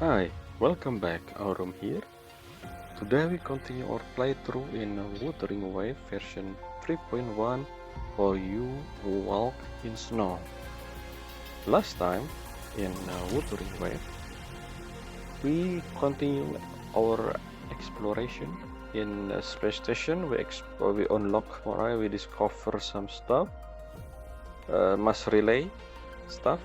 Hi, welcome back. Aurum here. Today we continue our playthrough in Wuthering Waves version 3.1 for you who walk in snow. Last time in Wuthering Waves, we continue our exploration in a space station. We unlock more. We discover some stuff, mass relay stuff.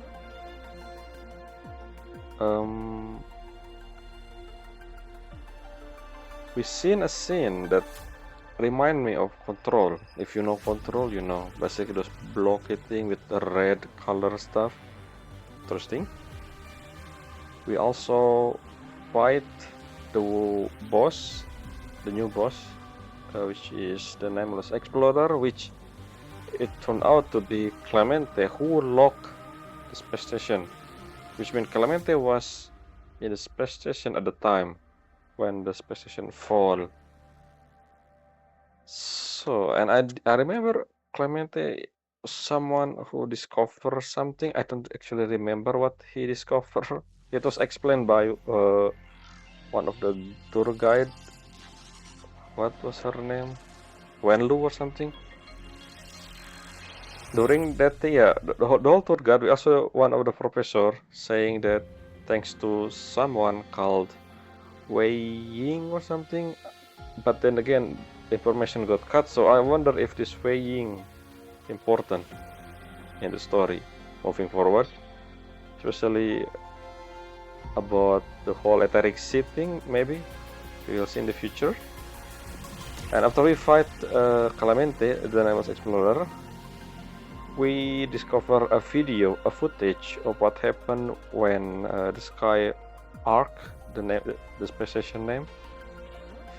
We seen a scene that remind me of Control. If you know Control, you know. Basically those blocky thing with the red color stuff. Interesting. We also fight the boss, the new boss, which is the Nameless Explorer, which it turned out to be Clemente who locked the space station. Which means Clemente was in the space station at the time when the space station fall. So, and I remember Clemente, someone who discovered something. I don't actually remember what he discovered. It was explained by one of the tour guide. What was her name? Wenlu or something. During that, yeah, the whole tour guide, we also one of the professor saying that thanks to someone called Wei Ying or something. But then again, information got cut. So I wonder if this Wei Ying important in the story moving forward, especially about the whole etheric seed thing. Maybe we will see in the future. And after we fight Clemente, the Nameless Explorer, we discover a video, a footage of what happened when the Sky Arc, the space station name,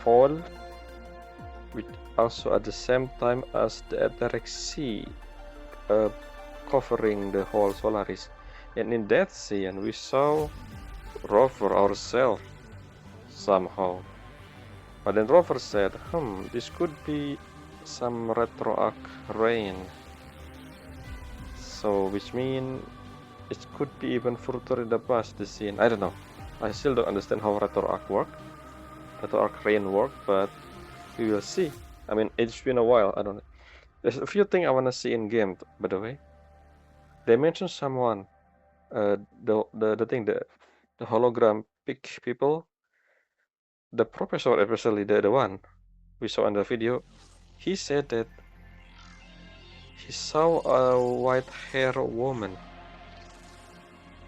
fall, which also at the same time as the etheric sea covering the whole Solaris. And in that scene, we saw Rover ourselves somehow. But then Rover said, this could be some retroarc rain. So, which means it could be even further in the past, the scene. I don't know. I still don't understand how retroarc rain work, but we will see. I mean, it's been a while. I don't know. There's a few things I want to see in game, by the way. They mentioned someone, the thing, the hologram pick people. The professor, especially the one we saw in the video, he said that he saw a white-haired woman.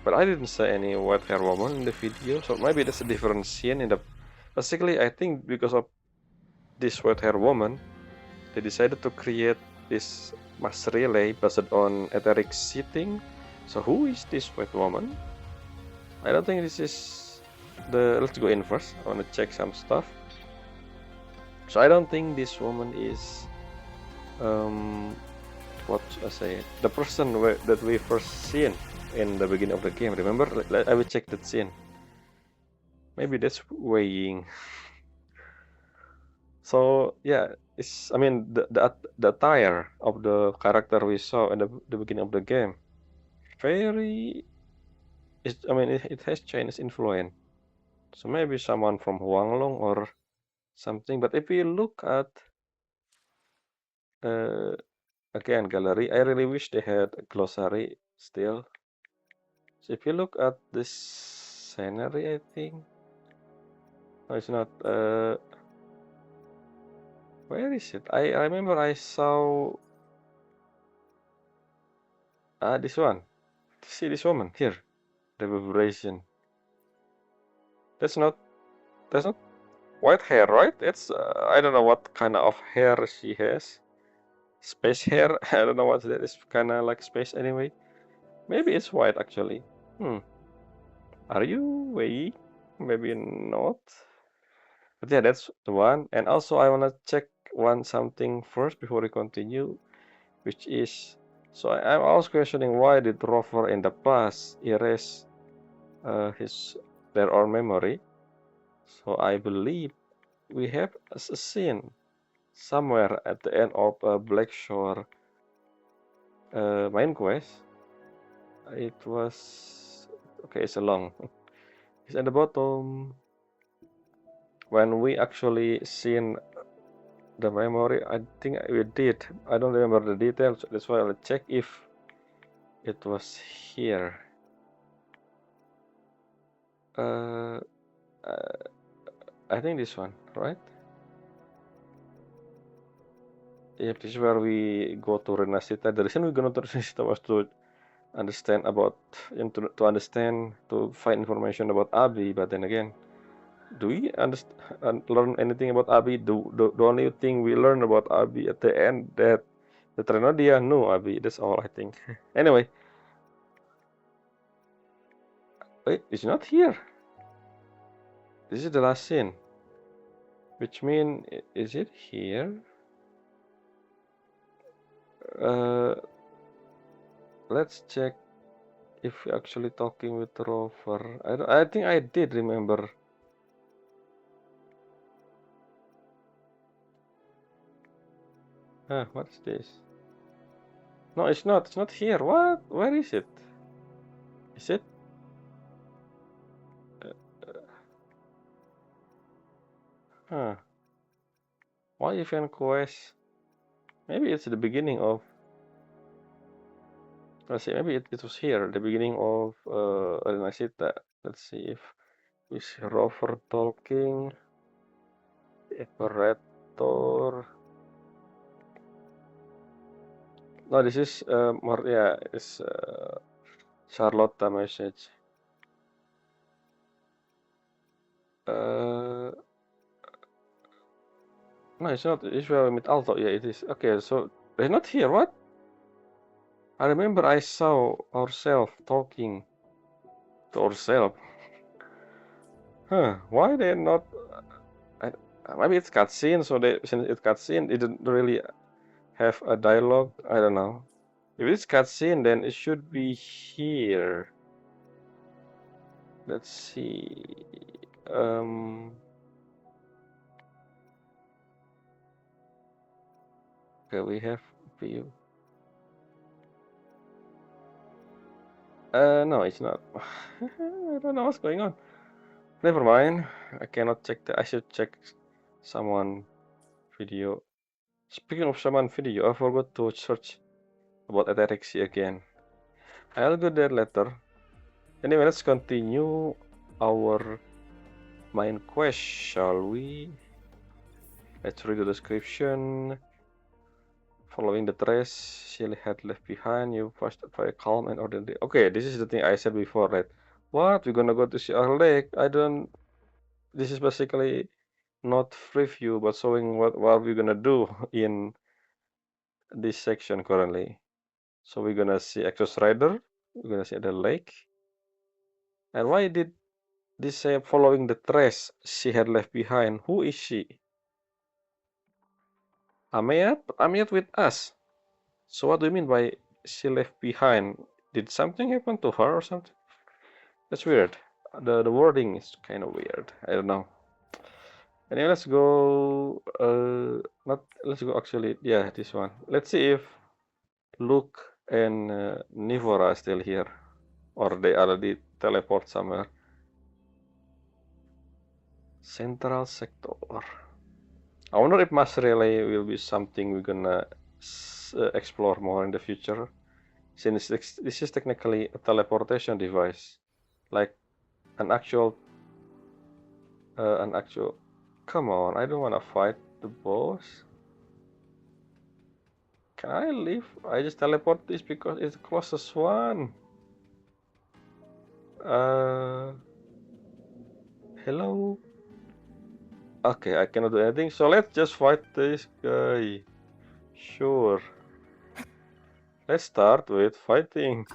But I didn't see any white-haired woman in the video, so maybe that's a different scene in the... Basically, I think because of this white-haired woman, they decided to create this mass relay based on etheric seating. So who is this white woman? I don't think this is the... Let's go in first. I want to check some stuff. So I don't think this woman is... what I say, the person that we first seen in the beginning of the game. Remember, I will check that scene. Maybe that's weighing. So yeah, it's. I mean, the attire of the character we saw in the beginning of the game, very. I mean, it has Chinese influence. So maybe someone from Huanglong or something. But if we look at uh, again gallery, I really wish they had a glossary still. So if you look at this scenery, I think no, it's not. Where is it? I remember I saw this one. See this woman here, the vibration. That's not white hair, right? It's I don't know what kind of hair she has. Space hair. I don't know what that is. Kind of like space anyway. Maybe it's white actually. Are you Wei? Maybe not. But yeah, that's the one. And also I wanna check something first before we continue, which is, so I'm also questioning why did Rover in the past erase their own memory. So I believe we have a scene somewhere at the end of Blackshore main quest. It was okay. It's a long It's at the bottom. When we actually seen the memory, I think we did. I don't remember the details. That's why I'll check if it was here. I think this one, right? Yep, this is where we go to Renasita. The reason we go to Renasita was to understand about, to understand, to find information about Abi. But then again, do we learn anything about Abi? The only thing we learn about Abi at the end that the Trenodia knew Abi. That's all I think. Anyway, wait, it's not here. This is the last scene, which means is it here? Let's check if we're actually talking with Rover. I think I did remember. What's this? No, it's not. It's not here. What? Where is it? Is it? Why event quest? Maybe it's the beginning of. Let's see. Maybe it was here, the beginning of Renasita. Let's see if we see Rover talking. Operator. No, this is more. Yeah, it's Charlotte message. No, it's not. It's where we meet Alto. Yeah, it is. Okay, so they're not here. What? I remember I saw ourselves talking to ourselves. Why they're not? Maybe it's cutscene, so since it's cutscene, it didn't really have a dialogue. I don't know. If it's cutscene, then it should be here. Let's see. Okay, we have view. No, it's not. I don't know what's going on. Never mind. I cannot check I should check someone video. Speaking of someone video, I forgot to search about ataraxia again. I'll go there later. Anyway, let's continue our main quest, shall we? Let's read the description. Following the trace she had left behind, you first very calm and orderly. Okay, this is the thing I said before, right? What? We're gonna go to see our lake? This is basically not preview, but showing what we're gonna do in this section currently. So we're gonna see Exos Rider. We're gonna see the lake. And why did this say following the trace she had left behind? Who is she? Ameyat? Ameyat with us. So what do you mean by she left behind? Did something happen to her or something? That's weird. The wording is kind of weird. I don't know. Anyway, let's go. Let's go actually. Yeah, this one. Let's see if Luke and Nivora are still here, or they already teleport somewhere. Central sector. I wonder if mass relay will be something we're gonna explore more in the future, since this is technically a teleportation device, like an actual. Come on, I don't wanna fight the boss. Can I leave? I just teleport this because it's the closest one. Hello? Okay, I cannot do anything, so let's just fight this guy. Sure. Let's start with fighting.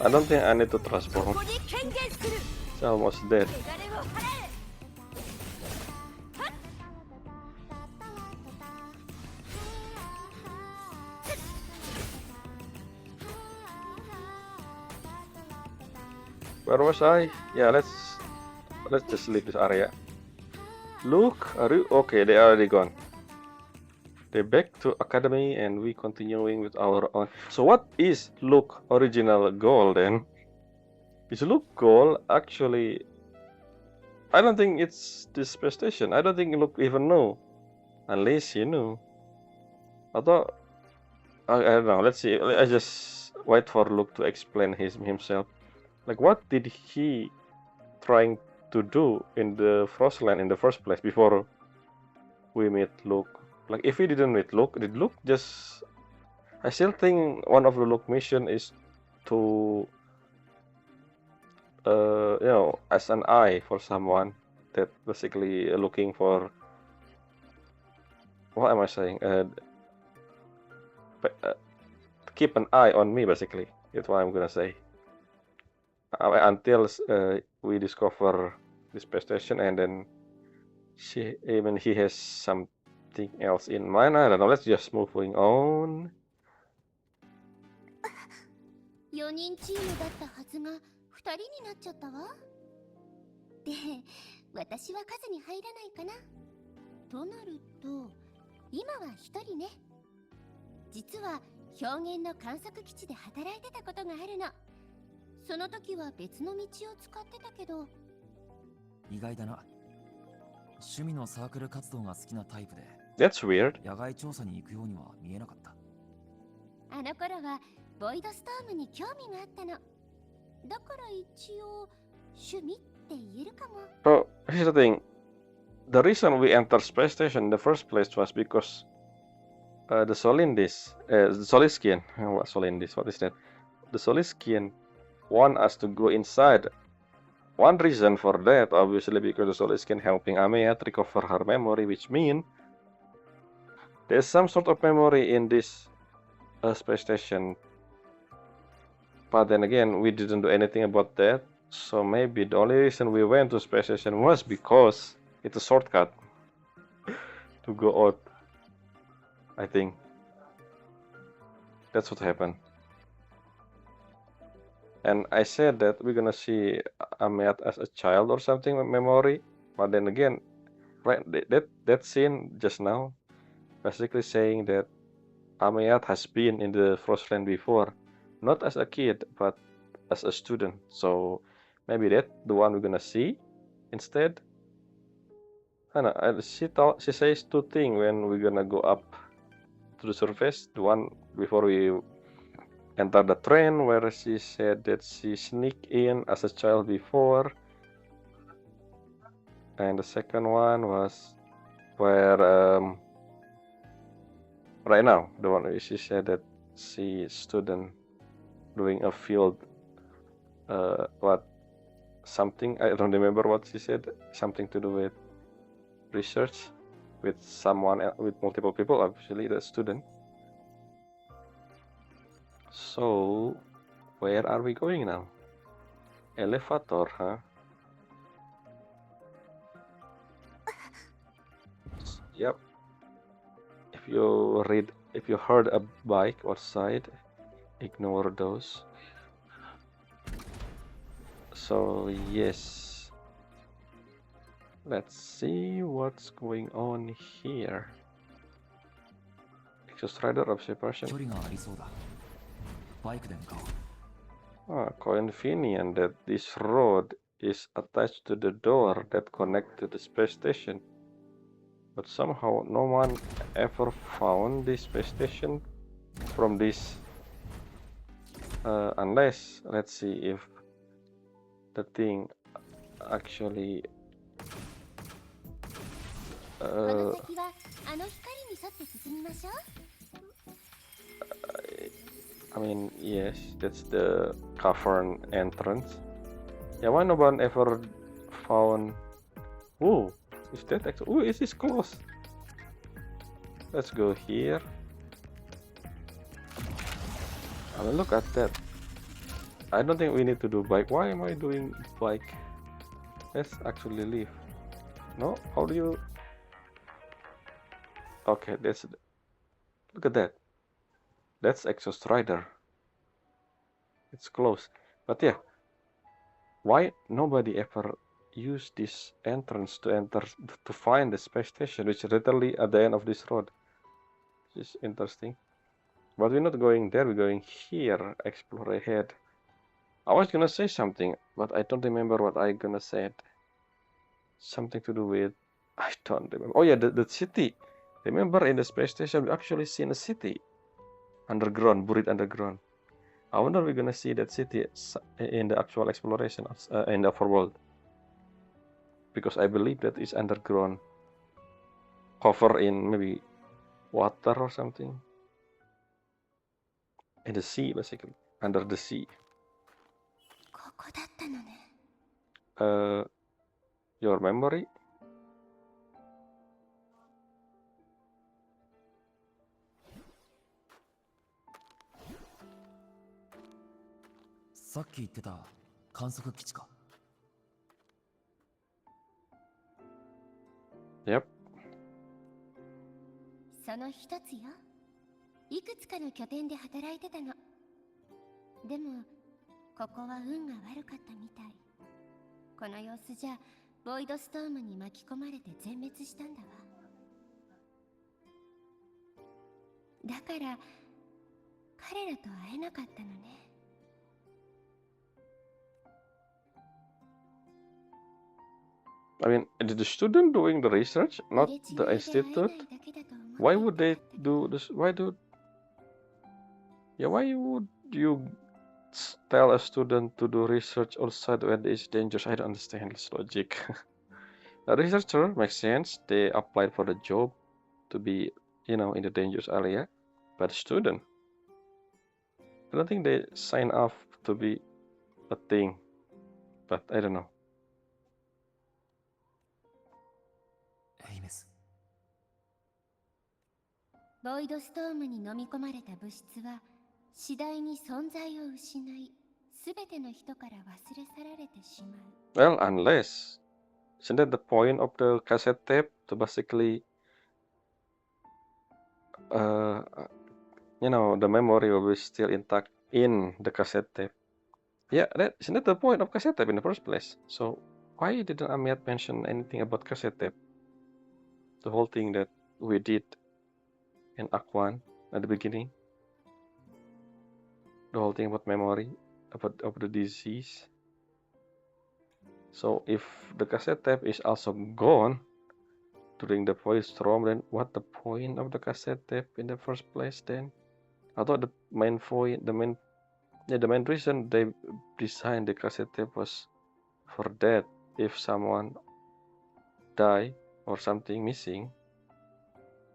I don't think I need to transform. He's almost dead. Where was I? Yeah, let's just leave this area. Look, are you okay? They are already gone. They back to academy, and we continuing with our own. So what is Luke original goal then? Is Luke goal actually? I don't think it's this space station. I don't think Luke even know, unless you know. Although I don't know. Let's see. I just wait for Luke to explain himself. Like, what did he trying to do in the Frostland in the first place before we meet Luke? Like, if we didn't meet Luke, did Luke just... I still think one of the Luke mission is to, you know, as an eye for someone that basically looking for... What am I saying? Keep an eye on me, basically. That's what I'm gonna say. Until we discover the space station, and then he has something else in mind. I don't know. Let's just moving on. 4人チームだったはずが2人になっちゃったわ。で、私は数に入らないかな。となると、今は1人ね。実は表現の観測基地で働いてたことがあるの。その時は別の道を使ってたけど。意外だな。趣味のサークル活動が好きなタイプで。That's weird. 野外調査に行くようには見えなかった。あの頃はボイドストームに興味があったの。だから一応趣味って言えるかも。So here's the thing. The reason we entered space station in the first place was because the Solindis, the Soliskin. What Solindis? What is that? The Soliskin want us to go inside. One reason for that, obviously, because the Soliskin helping Ameat recover her memory, which means there's some sort of memory in this space station. But then again, we didn't do anything about that. So maybe the only reason we went to space station was because it's a shortcut to go out. I think that's what happened. And I said that we're gonna see Ameat as a child or something with memory. But then again, right, that scene just now, basically saying that Ameat has been in the Frostland before, not as a kid, but as a student. So maybe that's the one we're gonna see instead. I don't know. She says two things when we're gonna go up to the surface. The one before we enter the train, where she said that she sneaked in as a child before, and the second one was where right now, the one where she said that she student doing a field something, I don't remember what she said, something to do with research with someone, with multiple people, obviously the student. So where are we going now? Elevator, huh? Yep. If you heard a bike outside, ignore those. So yes, let's see what's going on here. Exhaust rider observation. Convenient that this road is attached to the door that connects to the space station. But somehow no one ever found this space station from this. Unless, let's see if the thing actually I mean, yes, that's the cavern entrance. Yeah, why no one ever found... Whoa, is that actually... Oh, is this close? Let's go here. I mean, look at that. I don't think we need to do bike. Why am I doing bike? Let's actually leave. No? How do you... Okay, that's... Look at that. That's Exhaust Rider. It's close. But yeah, why nobody ever used this entrance to enter to find the space station, which is literally at the end of this road? Which is interesting. But we're not going there, we're going here, explore ahead. I was gonna say something, but I don't remember what I gonna say. Something to do with... I don't remember. Oh yeah, the city. Remember in the space station, we actually seen a city. Underground, buried underground. I wonder if we're gonna see that city in the actual exploration in the overworld. Because I believe that is underground. Cover in maybe water or something. In the sea, basically. Under the sea. ここだったのね。Your memory? さっき言ってた観測基地か。Yep. その一つよ。いくつかの拠点で働いてたの。でもここは運が悪かったみたい。この様子じゃボイドストームに巻き込まれて全滅したんだわ。だから彼らと会えなかったのね。I mean, the student doing the research, not the institute. Why would they do this? Why would you tell a student to do research outside when there is dangers? I don't understand this logic. A researcher makes sense. They applied for the job to be, in the dangerous area. But a student, I don't think they sign up to be a thing. But I don't know. エイメス。ボイドストームに飲み込まれた物質は次第に存在を失い、すべての人から忘れ去られてしまう。Well, unless, isn't that the point of the cassette tape to basically, the memory will be still intact in the cassette tape. Yeah, isn't that the point of cassette tape in the first place? So why didn't Amiat mention anything about cassette tape? The whole thing that we did in Act 1 at the beginning. The whole thing about memory, about the disease. So if the cassette tape is also gone during the voice storm, then what the point of the cassette tape in the first place then? I thought the main reason they designed the cassette tape was for that. If someone die or something missing,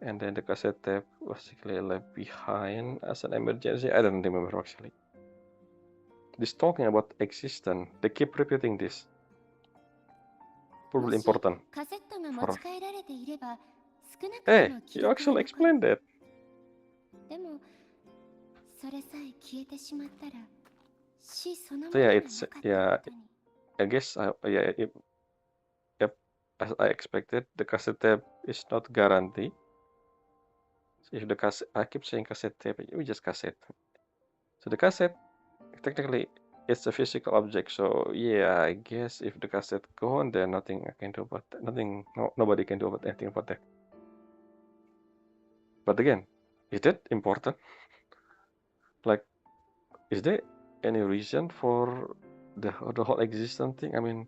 and then the cassette tape basically left behind as an emergency. I don't remember actually. This talking about existence, they keep repeating this. Probably important. Hey, you actually explained that. でもそれさえ消えてしまったら死そのも So の yeah, がな it's かったことに。 I guess yep, as I expected, the cassette tape is not guaranteed. So if the cassette, I keep saying cassette tape, we just cassette. So the cassette, technically, it's a physical object. So yeah, I guess if the cassette gone, then nothing I can do about that. Nobody can do about anything about that. But again, is that important? Like, is there any reason for the whole existence thing? I mean,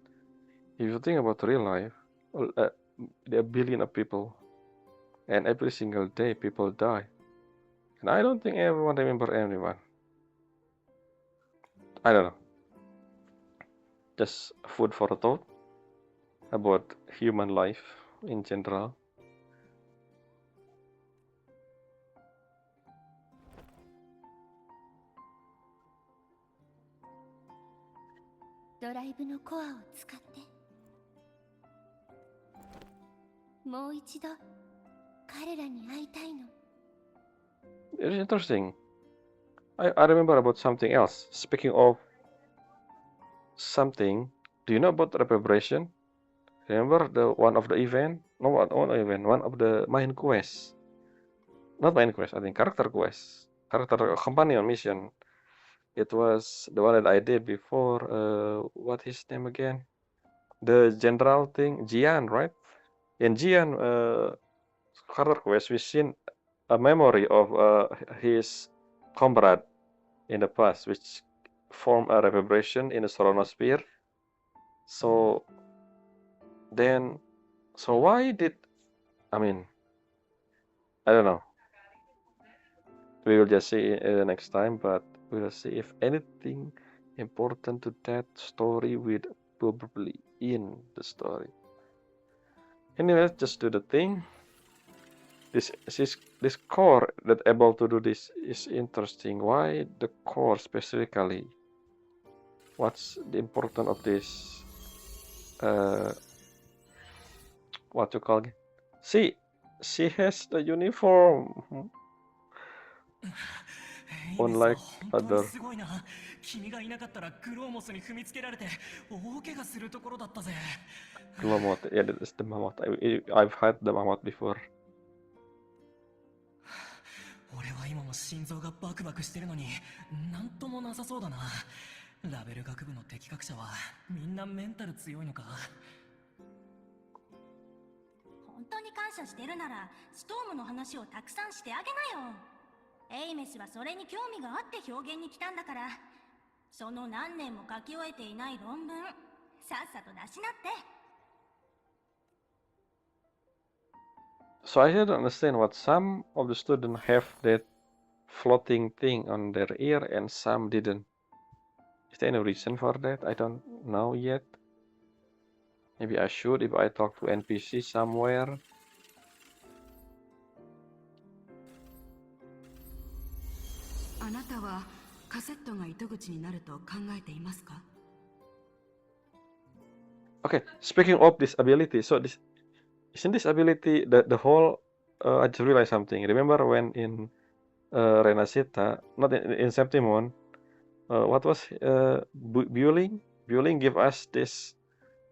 if you think about real life, there are billions of people, and every single day people die, and I don't think everyone remember anyone. I don't know. Just food for thought about human life in general. ドライブのコアを使ってもう一度彼らに会いたいの。 It's interesting. I remember about something else. Speaking of something, do you know about reverberation? Remember the one of the event? No, one event. One of the main quests. Not main quest. I think character quest. Character companion mission. It was the one that I did before. What his name again? The general thing, Jian, right? In Jian, character quest, we seen a memory of his comrade in the past, which formed a reverberation in the Soronosphere. So then, so why did, I mean, I don't know. We will just see next time, but we will see if anything important to that story will probably in the story. Anyway, let's just do the thing. This core that able to do this is interesting. Why the core specifically? What's the importance of this? What you call it? See, she has the uniform, エイメスは unlike 本当に other. すごいな。君がいなかったらグローモスに踏みつけられて大怪我するところだったぜ。 Mammoth, yeah, that is the mammoth. I've had the mammoth before. 俺は今も心臓がバクバクしてるのになんともなさそうだな。ラベル学部の適格者はみんなメンタル強いのか。本当に感謝してるならストームの話をたくさんしてあげなよ。エイメスはそれに興味があって表現に来たんだから、その何年も書き終えていない論文さっさと出しなって。 So I don't understand what some of the students have that floating thing on their ear and some didn't. Is there any reason for that? I don't know yet. Maybe I should if I talk to NPC somewhere. あなたはカセットが糸口になると考えていますか？ Okay, speaking of this ability, so this isn't this ability the whole I just realized something. Remember when in Renacita, not in Septimon, what was Bueling? Bueling give us this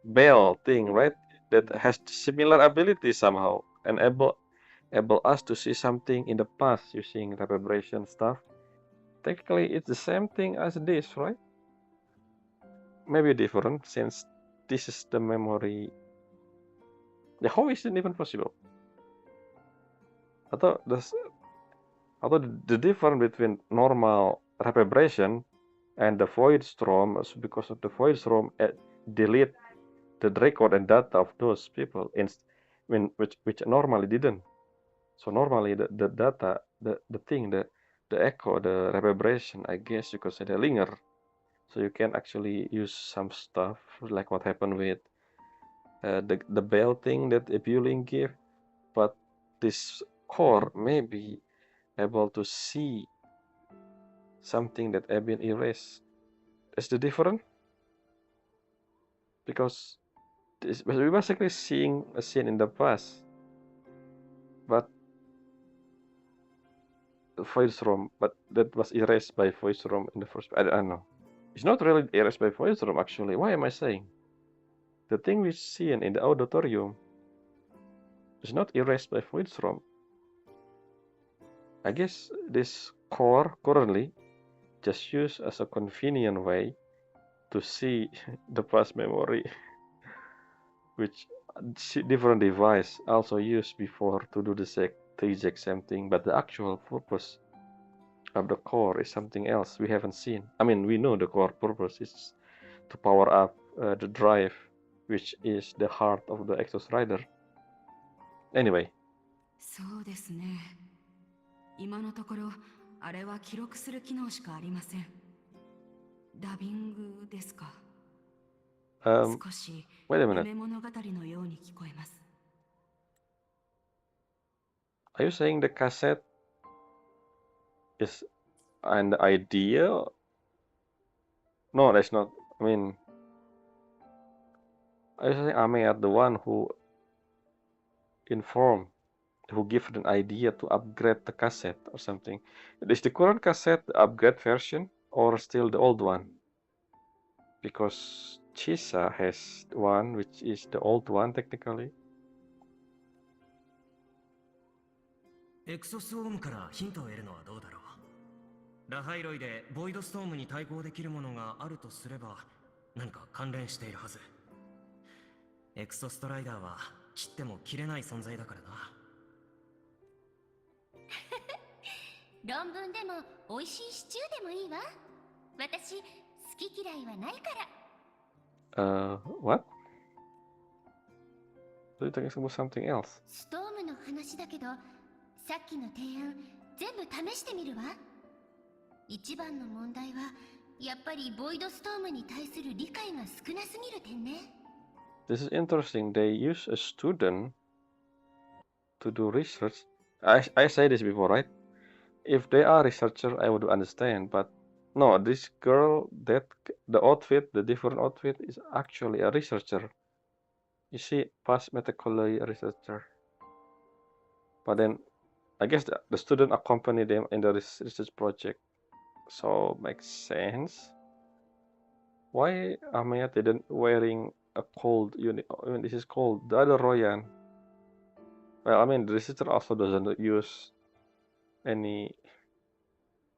bell thing, right? That has similar ability somehow and able us to see something in the past using reverberation stuff. Technically, it's the same thing as this, right? Maybe different since this is the memory. Yeah, how is it even possible? I thought the difference between normal reverberation and the void storm is because of the void storm delete the record and data of those people which normally didn't. So normally the data, the thing, the echo, the reverberation, I guess you could say, they linger. So you can actually use some stuff like what happened with the bell thing that Ebuling gave, but this core may be able to see something that had been erased. Is the difference? Because we're basically seeing a scene in the past, but the voice room, but that was erased by voice room in the first. I don't know. It's not really erased by voice room actually. Why am I saying? The thing we see in the auditorium is not erased by voice room. I guess this core currently just used as a convenient way to see the past memory, which different device also used before to do the exact same thing, but the actual purpose of the core is something else we haven't seen. I mean, we know the core purpose is to power up the drive, which is the heart of the Exos Rider. Anyway. そうですね。今のところあれは記録する機能しかありません。ダビングですか。少し Wait a minute. 夢物語のように聞こえます。 Are you saying the cassette is an idea? No, that's not. I mean, are you saying Ame the one who informed, who gave an idea to upgrade the cassette or something? Is the current cassette the upgrade version or still the old one? Because Chisa has one, which is the old one technically. エクソストームからヒントを得るのはどうだろう。ラハイロイでボイドストームに対抗できるものがあるとすれば何か関連しているはず。エクソストライダーは切っても切れない存在だからな。論文でも美味しいシチューでもいいわ。私好き嫌いはないから。What? Do you think it's about something else? ストームの話だけど、さっきの提案全部試してみるわ。一番の問題はやっぱりボイドストームに対する理解が少なすぎる点ね。This is interesting. They use a student to do research. I say this before, right? If they are researcher, I would understand. But no, this girl, the outfit, the different outfit is actually a researcher. You see, past methodology researcher. But then, I guess the student accompany them in the research project. So makes sense. Why Amaya didn't wearing a cold unit? I mean, this is cold. The other Royan. Well, I mean, the researcher also doesn't use any,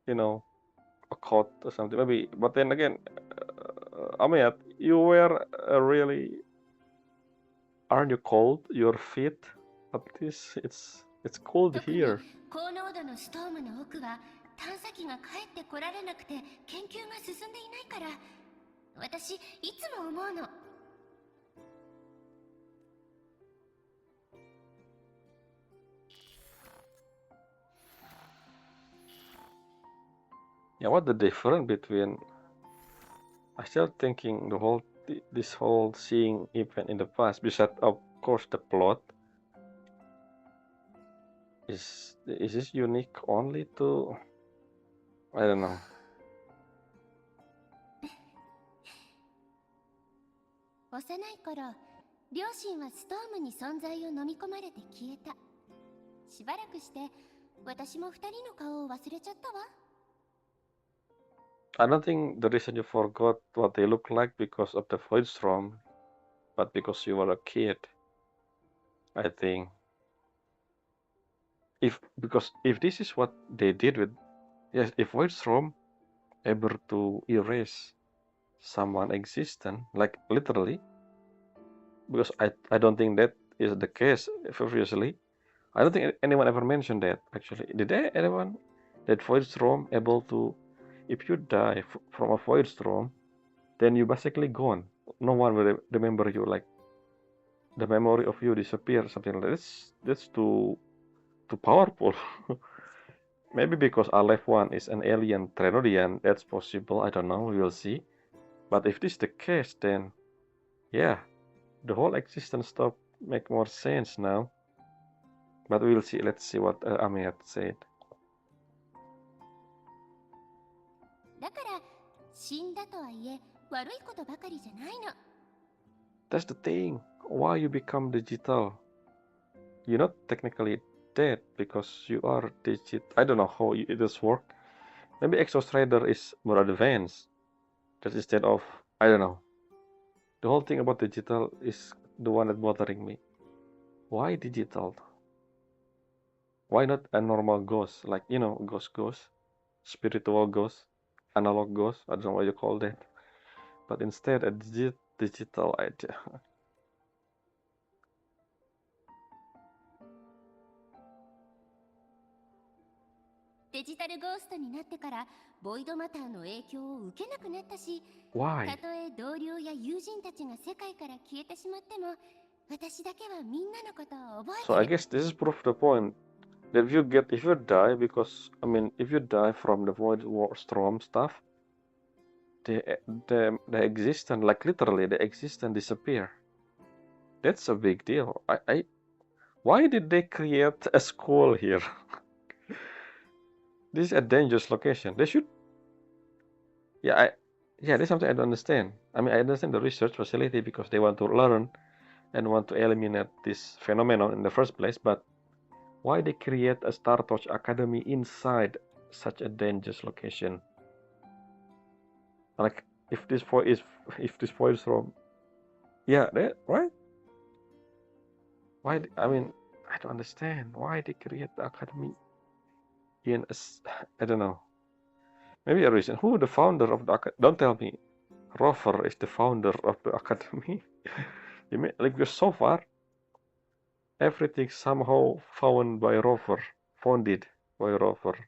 a coat or something. Maybe, but then again, Amaya, you wear a really. Aren't you cold? Your feet? At least it's cold 特に here. 高濃度のストームの奥は探査機が帰ってこられなくて研究が進んでいないから、私いつも思うの。Yeah, what the difference between? I still thinking this whole seeing event in the past. Besides, of course, the plot is this unique only to? I don't know. 幼い頃、両親はストームに存在を飲み込まれて消えた。しばらくして私も二人の顔を忘れちゃったわ。I don't think the reason you forgot what they look like because of the void storm, but because you were a kid. I think. Because if this is what they did with, yes, if void storm able to erase someone existent, like literally, because I don't think that is the case previously. I don't think anyone ever mentioned that actually. Did anyone that void storm able to, if you die from a void storm, then you basically gone. No one will remember you. Like the memory of you disappear, something like this. That's too powerful. Maybe because our left one is an alien Trenodian, that's possible. I don't know. We will see. But if this is the case, then yeah, the whole existence stuff make more sense now. But we will see. Let's see what Amiat said. だから死んだとはいえ悪いことばかりじゃないの。That's the thing. Why you become digital? You're not technically dead because you are digital. I don't know how it does work. Maybe Exos Rider is more advanced. Just instead of, I don't know. The whole thing about digital is the one that's bothering me. Why digital? Why not a normal ghost? Like, ghost, spiritual ghost, analog ghost. I don't know what you call that. But instead, a digital idea. デジタルゴーストになってからボイドマターの影響を受けなくなったし、 Why? たとえ同僚や友人たちが世界から消えてしまっても、私だけはみんなのことを覚え So I てる。 guess this is proof the point that if you die because if you die from the void war storm stuff, the existence, like literally the existence disappear. That's a big deal. Why did they create a school here? This is a dangerous location. They should. Yeah, that's something I don't understand. I understand the research facility because they want to learn and want to eliminate this phenomenon in the first place, but why they create a Star Torch Academy inside such a dangerous location? Like, If this voice is from, yeah, that right? Why? I mean, I don't understand why they create the academy in I don't know. Maybe a reason. Who the founder of the academy? Don't tell me. Rover is the founder of the academy. You mean like so far everything somehow founded by Rover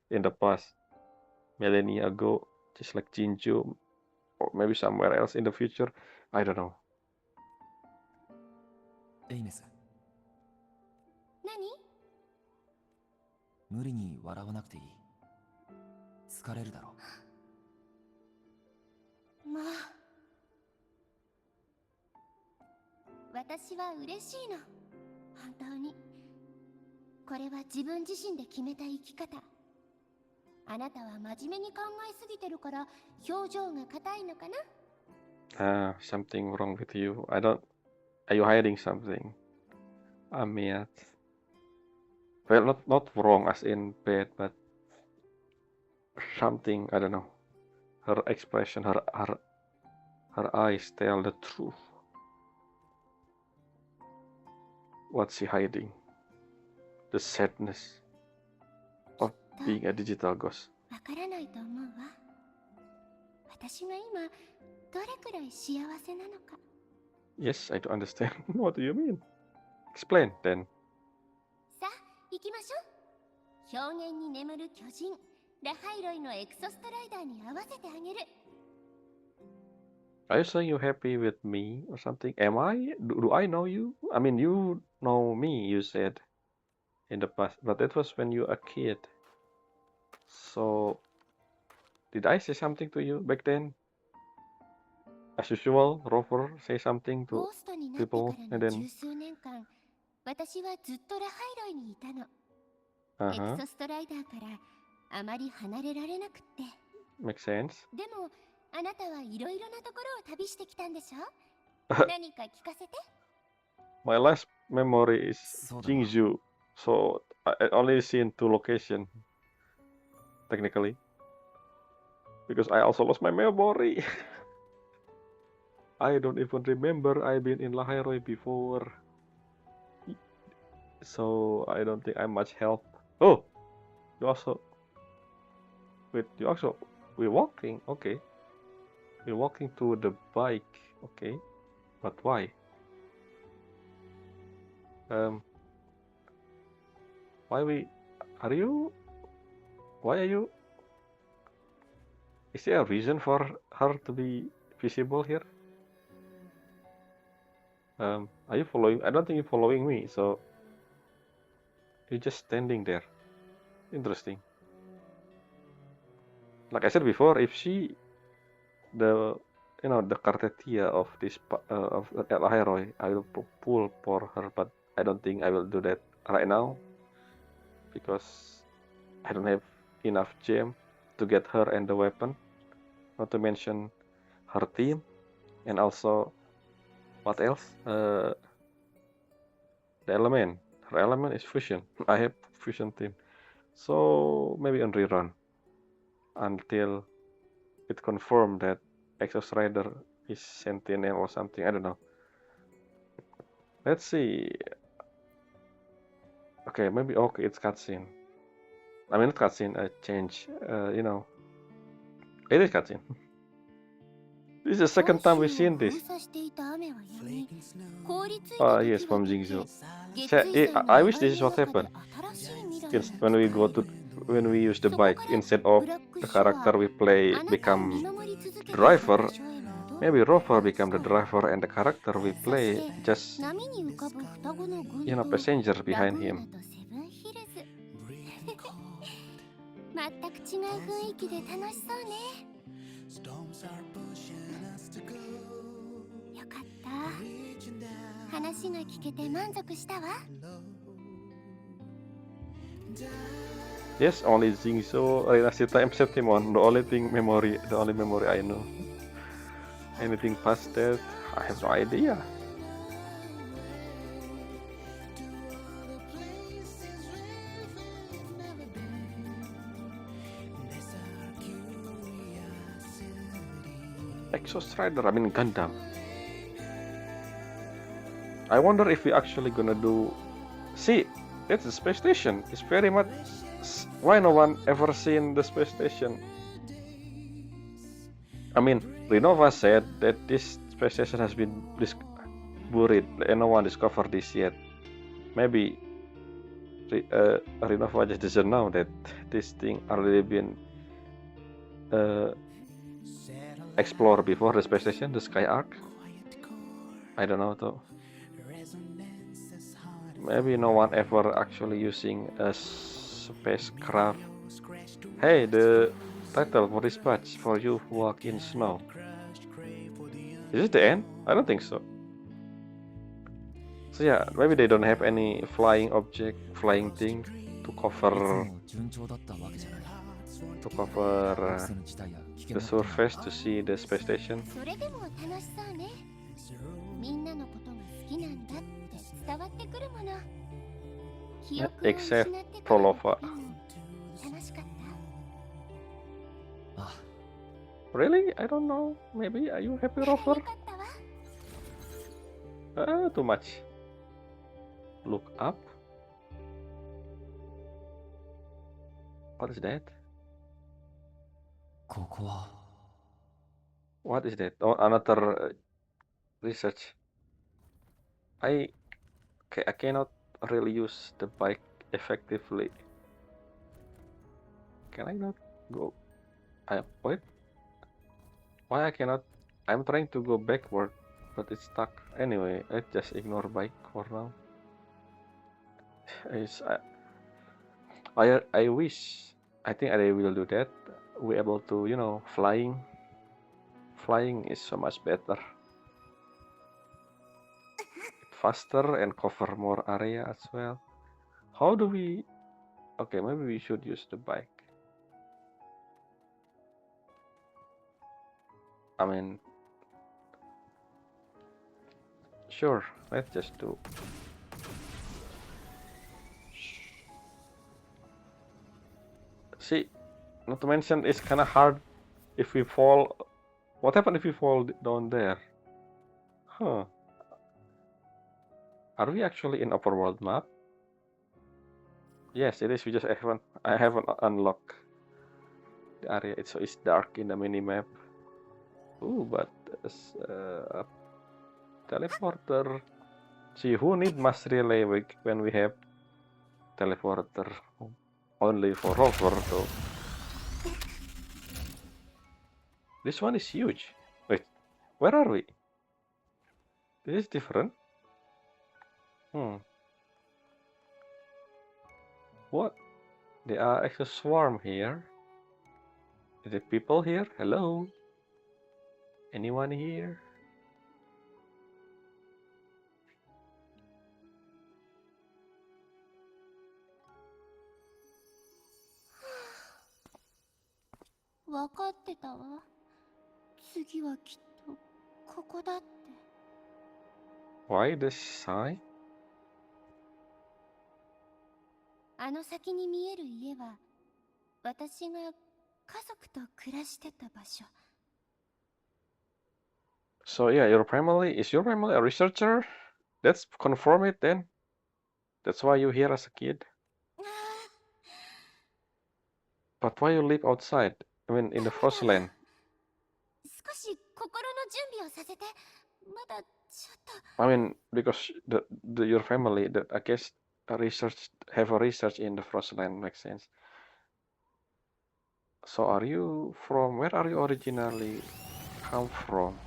in the past millennia ago, just like Jinju, or maybe somewhere else in the future. I don't know. エイメス、何？無理に笑わなくていい。疲れるだろまあ、私は嬉しいの。本当に。これは自分自身で決めた生き方。あなたは真面目に考えすぎてるから表情が硬いのかな？ Something wrong with you. I don't. Are you hiding something? Amiat. Well, not wrong as in bad, but something. I don't know. Her expression, her eyes tell the truth. What's she hiding? The sadness of being a digital ghost. わからないと思うわ。私が今どれくらい幸せなのか。Yes, I do understand. What do you mean? Explain then. さあ、行きましょう。表現に眠る巨人、ラハイロイのエクソストライダーに合わせてあげる。Are you saying you're happy with me or something? Am I? Do I know you? I mean, you know me, you said in the past, but that was when you were a kid. So, did I say something to you back then? As usual, Rover say something ゴ to ーストになってか people ら and の then, 十数年間、私はずっとラハイロイにいたの。エ uh-huh, クソストライダーからあまり離れられなくって。 makes sense. でも、あなたはいろいろなところを旅してきたんでしょ？何か聞かせて。My last memory is そうだな。 Jingzhou, so I only seen two locations technically because I also lost my memory. I don't even remember I've been in Lahai-Roi before, so I don't think I'm much help. Oh, you also wait. We're walking. Okay, we're walking to the bike. Okay, but why? Why we? Are you? Why are you? Is there a reason for her to be visible here? Are you following? I don't think you're following me, so you're just standing there. Interesting. Like I said before, if she, the Cartetia of this of Lahai-Roi, I will pull for her, but I don't think I will do that right now because I don't have enough gem to get her and the weapon. Not to mention her team, and also what else? The element. Her element is fusion. I have fusion team, so maybe on rerun until it confirmed that Exos Rider is Sentinel or something. I don't know. Let's see. Okay, maybe okay. It's cutscene. I mean, not cutscene. Change. It is cutscene. This is the second time we've seen this. Yes, from Jingzhou. I wish this is what happened. When we use the bike instead of the character we play become driver, maybe Rover become the driver and the character we play just passenger behind him. 全く違う雰囲気で楽しそうね。よかった。話が聞けて満足したわ。Yes, only Jingzhou, Renasita, and Septimon. The only memory I know. Anything past that, I have no idea. Exos Rider, I mean Gundam. I wonder if we actually gonna do... See, that's the space station. It's very much... Why no one ever seen the space station? I mean, Renova said that this space station has been buried and no one discovered this yet. Maybe Renova just doesn't know that this thing already been explored before the space station, the Sky Arc. I don't know though. Maybe no one ever actually using a spacecraft. Hey, the title for this patch, For You Who Walk in Snow. Is it the end? I don't think so. So yeah, maybe they don't have any flying object, flying thing to cover the surface to see the space station. それでも楽しそうね。みんなのことが好きなんだって伝わってくるもの。記憶を失 Except ってからの Prolova. 旅も楽しかった。あ、 Really? I don't know. Maybe. Are you happy, よ Rover? かったわ。 Too much. Look up. What is that? ここは What is that? Oh, another research. I cannot really use the bike effectively. Can I not go? Wait. Why I cannot? I'm trying to go backward, but it's stuck. Anyway, let's just ignore bike for now. I wish. I think I will do that. We're able to, you know, flying. Flying is so much better. Faster and cover more area as well. How do we... Okay, maybe we should use the bike. I mean... Sure, let's just do... See, not to mention it's kinda hard if we fall... What happens if we fall down there? Huh. Are we actually in overworld map? Yes, it is. I haven't unlocked the area. It's dark in the mini map. Ooh, but there's a teleporter. See, who need mass relay when we have teleporter? Only for Rover though. This one is huge. Wait, where are we? This is different. What? There are actually a swarm here. Is there people here? Hello? Anyone here?「分かってたわ。次はきっとここだって。 Why this sign? あの先に見える家は私が家族と暮らしてた場所。 So yeah, is your family a researcher? Let's confirm it then. That's why you're here as a kid. But why you live outside? I mean, in the frost land. 少し心の準備をさせて。まだちょっと。 I mean, because your family, I guess, have a research in the frost land makes sense. So where are you originally come from?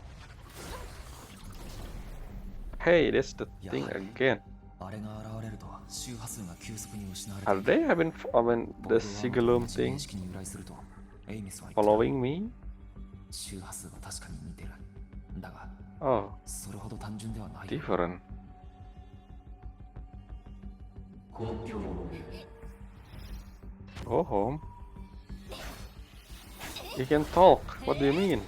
Hey, that's the thing again. あれが現れると周波数が急速に失われ Are て they having, I mean, the Sigilum 認 thing 識に由来するとエイミスは言ってた following me? 周波数は確かに似てるだが Oh, それほど単純ではない different. Go home. You can talk. What do you mean?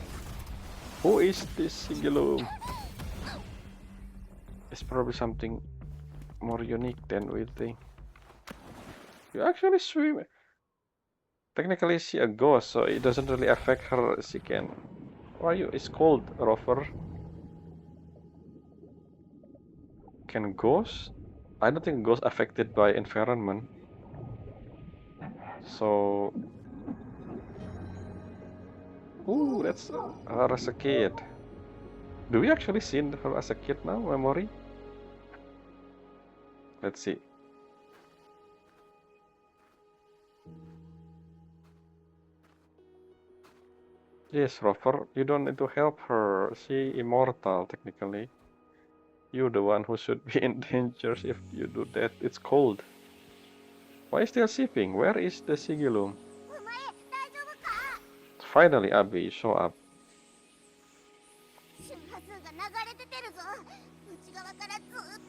Who is this Sigilum? It's probably something more unique than we think. You actually swim. Technically, she a ghost, so it doesn't really affect her. She can Why you? It's cold, Rover. Can ghosts? I don't think ghosts affected by environment. So, ooh, that's her as a kid. Do we actually see her as a kid now? Memory? Let's see. Yes, Rover, you don't need to help her. She immortal, technically. You're the one who should be in danger if you do that. It's cold. Why is still shipping? Where is the Sigilum? お前大丈夫か？ Finally, Abby, you show up. 周波数が流れ出てるぞ。内側からずっ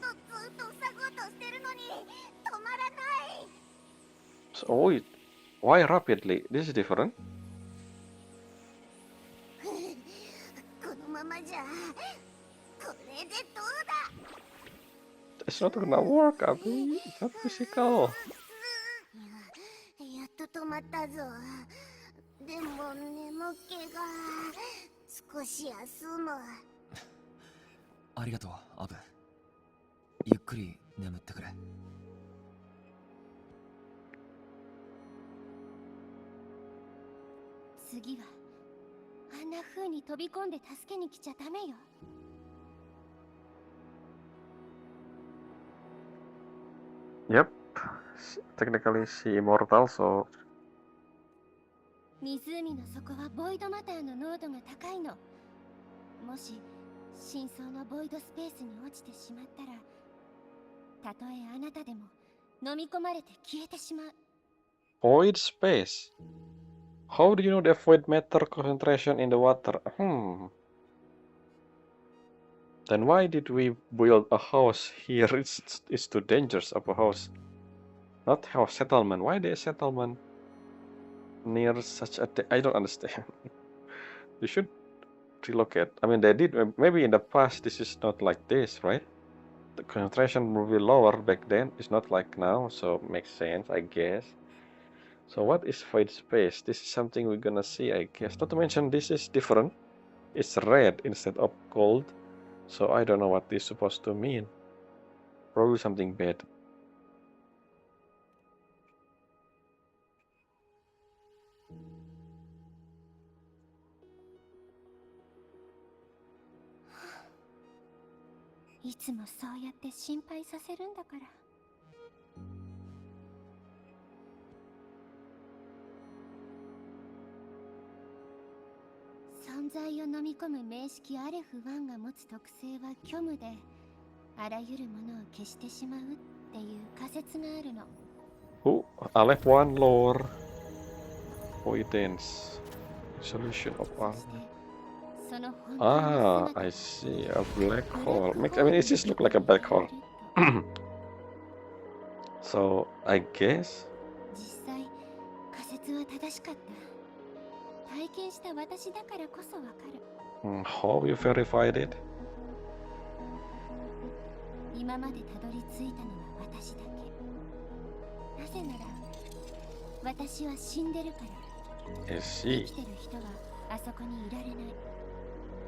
と塞ごうとしてるのに止まらない。 So, oh, why rapidly? This is different. このままじゃこれでどうだ？ It's not gonna work, Abby. It's not physical. やっと止まったぞ。でも眠気が少し休む。ありがとう、アブ。ゆっくり眠ってくれ。次はあんな風に飛び込んで助けに来ちゃダメよ。Yep. Technically, she immortal, so 湖の底はボイドマターの濃度が高いの。もし深層のボイドスペースに落ちてしまったら、たとえあなたでも飲み込まれて消えてしまう。 void space. How do you know the void matter concentration in the water? Then why did we build a house here? It's too dangerous of a house. Not house, settlement. Why the settlement near such a... I don't understand. You should relocate. I mean, they did. Maybe in the past this is not like this, right? The concentration will be lower back then. It's not like now, so makes sense, I guess. So what is void space? This is something we're gonna see, I guess. Not to mention this is different. It's red instead of gold. So I don't know what this is supposed to mean. Probably something bad.いつもそうやって心配させるんだから。存在を飲み込む名式アレフ1が持つ特性は虚無で、あらゆるものを消してしまうっていう仮説があるの。Oh, Aleph 1 lore. Voidance. Solution of all. その本当の Ah, 姿 I see. A black hole. I mean, it just looks like a black hole. So, I guess. 実際仮説は正しかった。体験した私だからこそわかる。How you verified it? 今までたどり着いたのは私だけ。なぜなら私は死んでるから。 I 生 see. きてる人はあそこにいられない。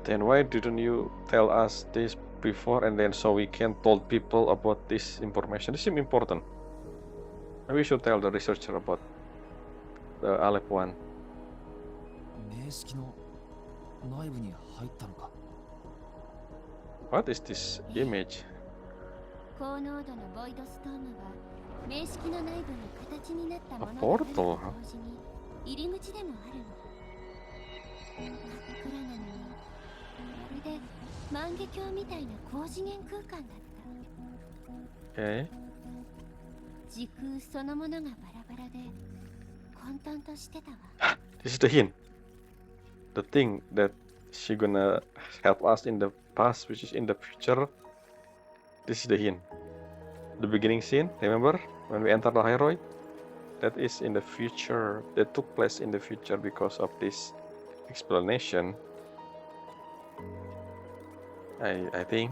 Then why didn't you tell us this before and then so we can told people about this information? This seems important. Maybe we should tell the researcher about the Aleph 1. 名式の内部に入ったのか。What is this image? 高濃度のボイドストームは名式の内部の形になったもの A だ portal? と同時に入り口でもあるの。真っ暗なのにまるで万華鏡みたいな高次元空間だった。 Okay. 時空そのものがバラバラで混沌としてたわ。 This is the hint. The thing that she gonna help us in the past, which is in the future. This is the hint. The beginning scene, remember? When we enter Lahai-Roi? That is in the future. That took place in the future because of this explanation. I think.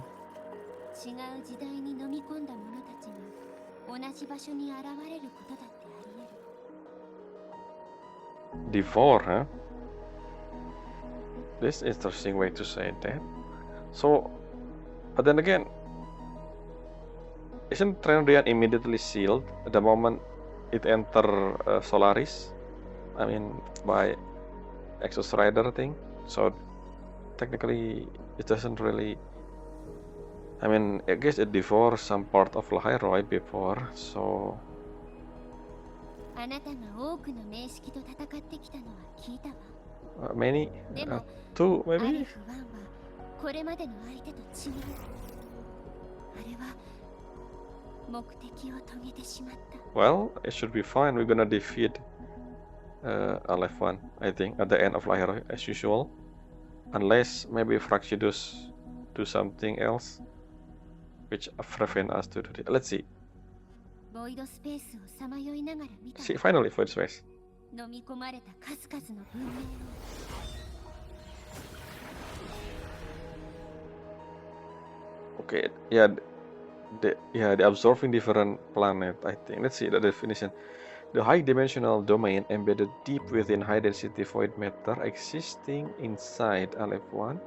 違う時代に飲み込んだ者たちが同じ場所に現れることだってあり得る。 Devour, huh? This is interesting way to say that. So, but then again, isn't Trendian immediately sealed at the moment it enter Solaris? I mean, by Exos Rider thing. So technically, it doesn't really. I mean, I guess it divorced some part of Lahai-Roi before, so あなたが多くの名式と戦ってきたのは聞いたわ。 many, でも、 two アレ maybe. フ1はこれまでの相手と違う。あれは目的を遂げてしまった。 Well, it should be fine. We're gonna defeat Aleph-1, I think, at the end of Lahai-Roi as usual, unless maybe Fractidus do something else, which prevent us to do it. Let's see. ボイドスペースをさまよいながら見た See, finally, Void Space. 飲み込まれた数々の文明を。 Okay, yeah, the absorbing different planet. I think. Let's see the definition. The high-dimensional domain embedded deep within high-density void matter existing inside Aleph-1.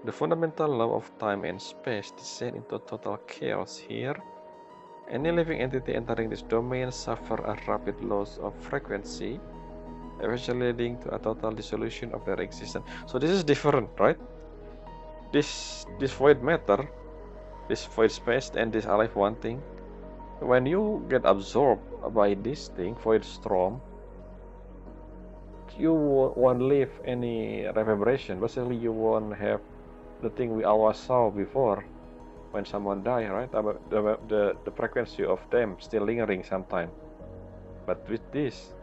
The fundamental law of time and space descend into total chaos here. Any living entity entering this domain suffer a rapid loss of frequency, eventually leading to a total dissolution of their existence. So this is different, right? This void matter, this void space, and this Aleph-1 thing. When you get absorbed by this thing, void storm, you won't leave any reverberation. Basically, you won't have the thing we always saw before when someone died, right? The frequency of them still lingering sometime. But with this,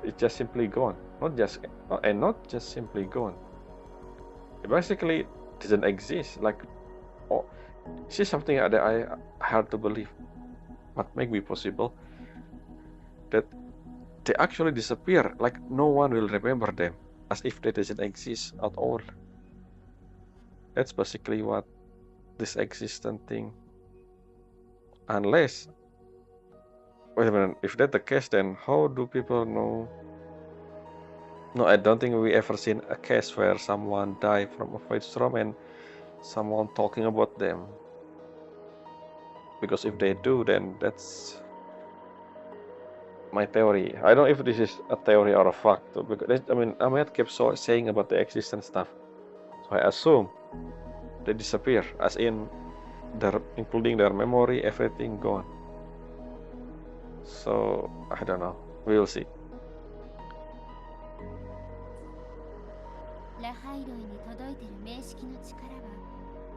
it's just simply gone. Not just simply gone. It basically doesn't exist. Like, oh, this is something that I hard to believe. What may be possible that they actually disappear, like no one will remember them, as if they doesn't exist at all. That's basically what this existent thing. Unless, wait a minute, if that's the case, then how do people know? No, I don't think we ever seen a case where someone died from a void storm and someone talking about them. Because if they do, then that's my theory. I don't know if this is a theory or a fact. Because I mean, Ahmed kept saying about the existence stuff, so I assume they disappear, as in including their memory, everything gone. So I don't know. We will see. ラハイロイに届いてる名式の力は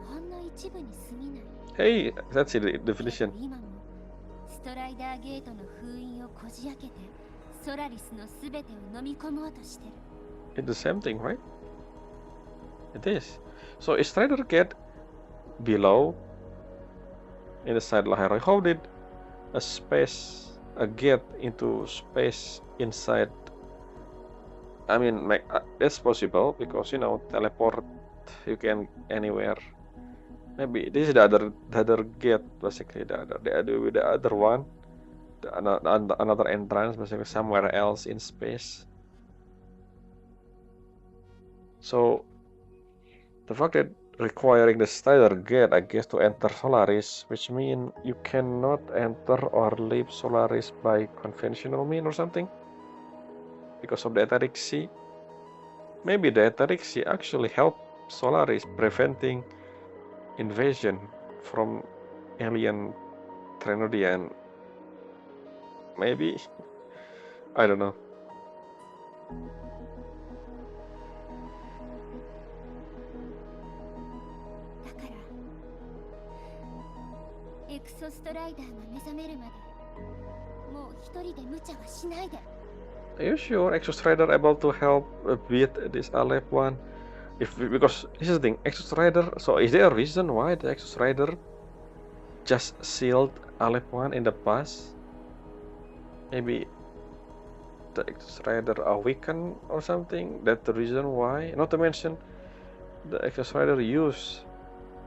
ほんの一部に過ぎない。 Hey, that's the definition. 今もストライダーゲートの封印をこじ開けてソラリスのすべてを飲み込もうとしてる。 It's the same thing, right? It is. So is Strider Gate below inside Lahai-Roi? How did a gate into space inside? I mean, that's possible because teleport you can anywhere. Maybe this is the other gate, basically the other one, another entrance, basically somewhere else in space. So the fact that requiring the Strider Gate, I guess, to enter Solaris, which means you cannot enter or leave Solaris by conventional means or something, because of the Etheric Sea. Maybe the Etheric Sea actually helped Solaris preventing invasion from alien Trenodian. Maybe. I don't know. だからエクソストライダーが目覚めるまでもう一人で無茶はしないで。 Are you sure Exos Rider able to help beat this Aleph-1? Because this is the thing, Exos Rider. So is there a reason why the Exos Rider just sealed Aleph-1 in the past? Maybe the Exos Rider awakened or something. That's the reason why. Not to mention, the Exos Rider used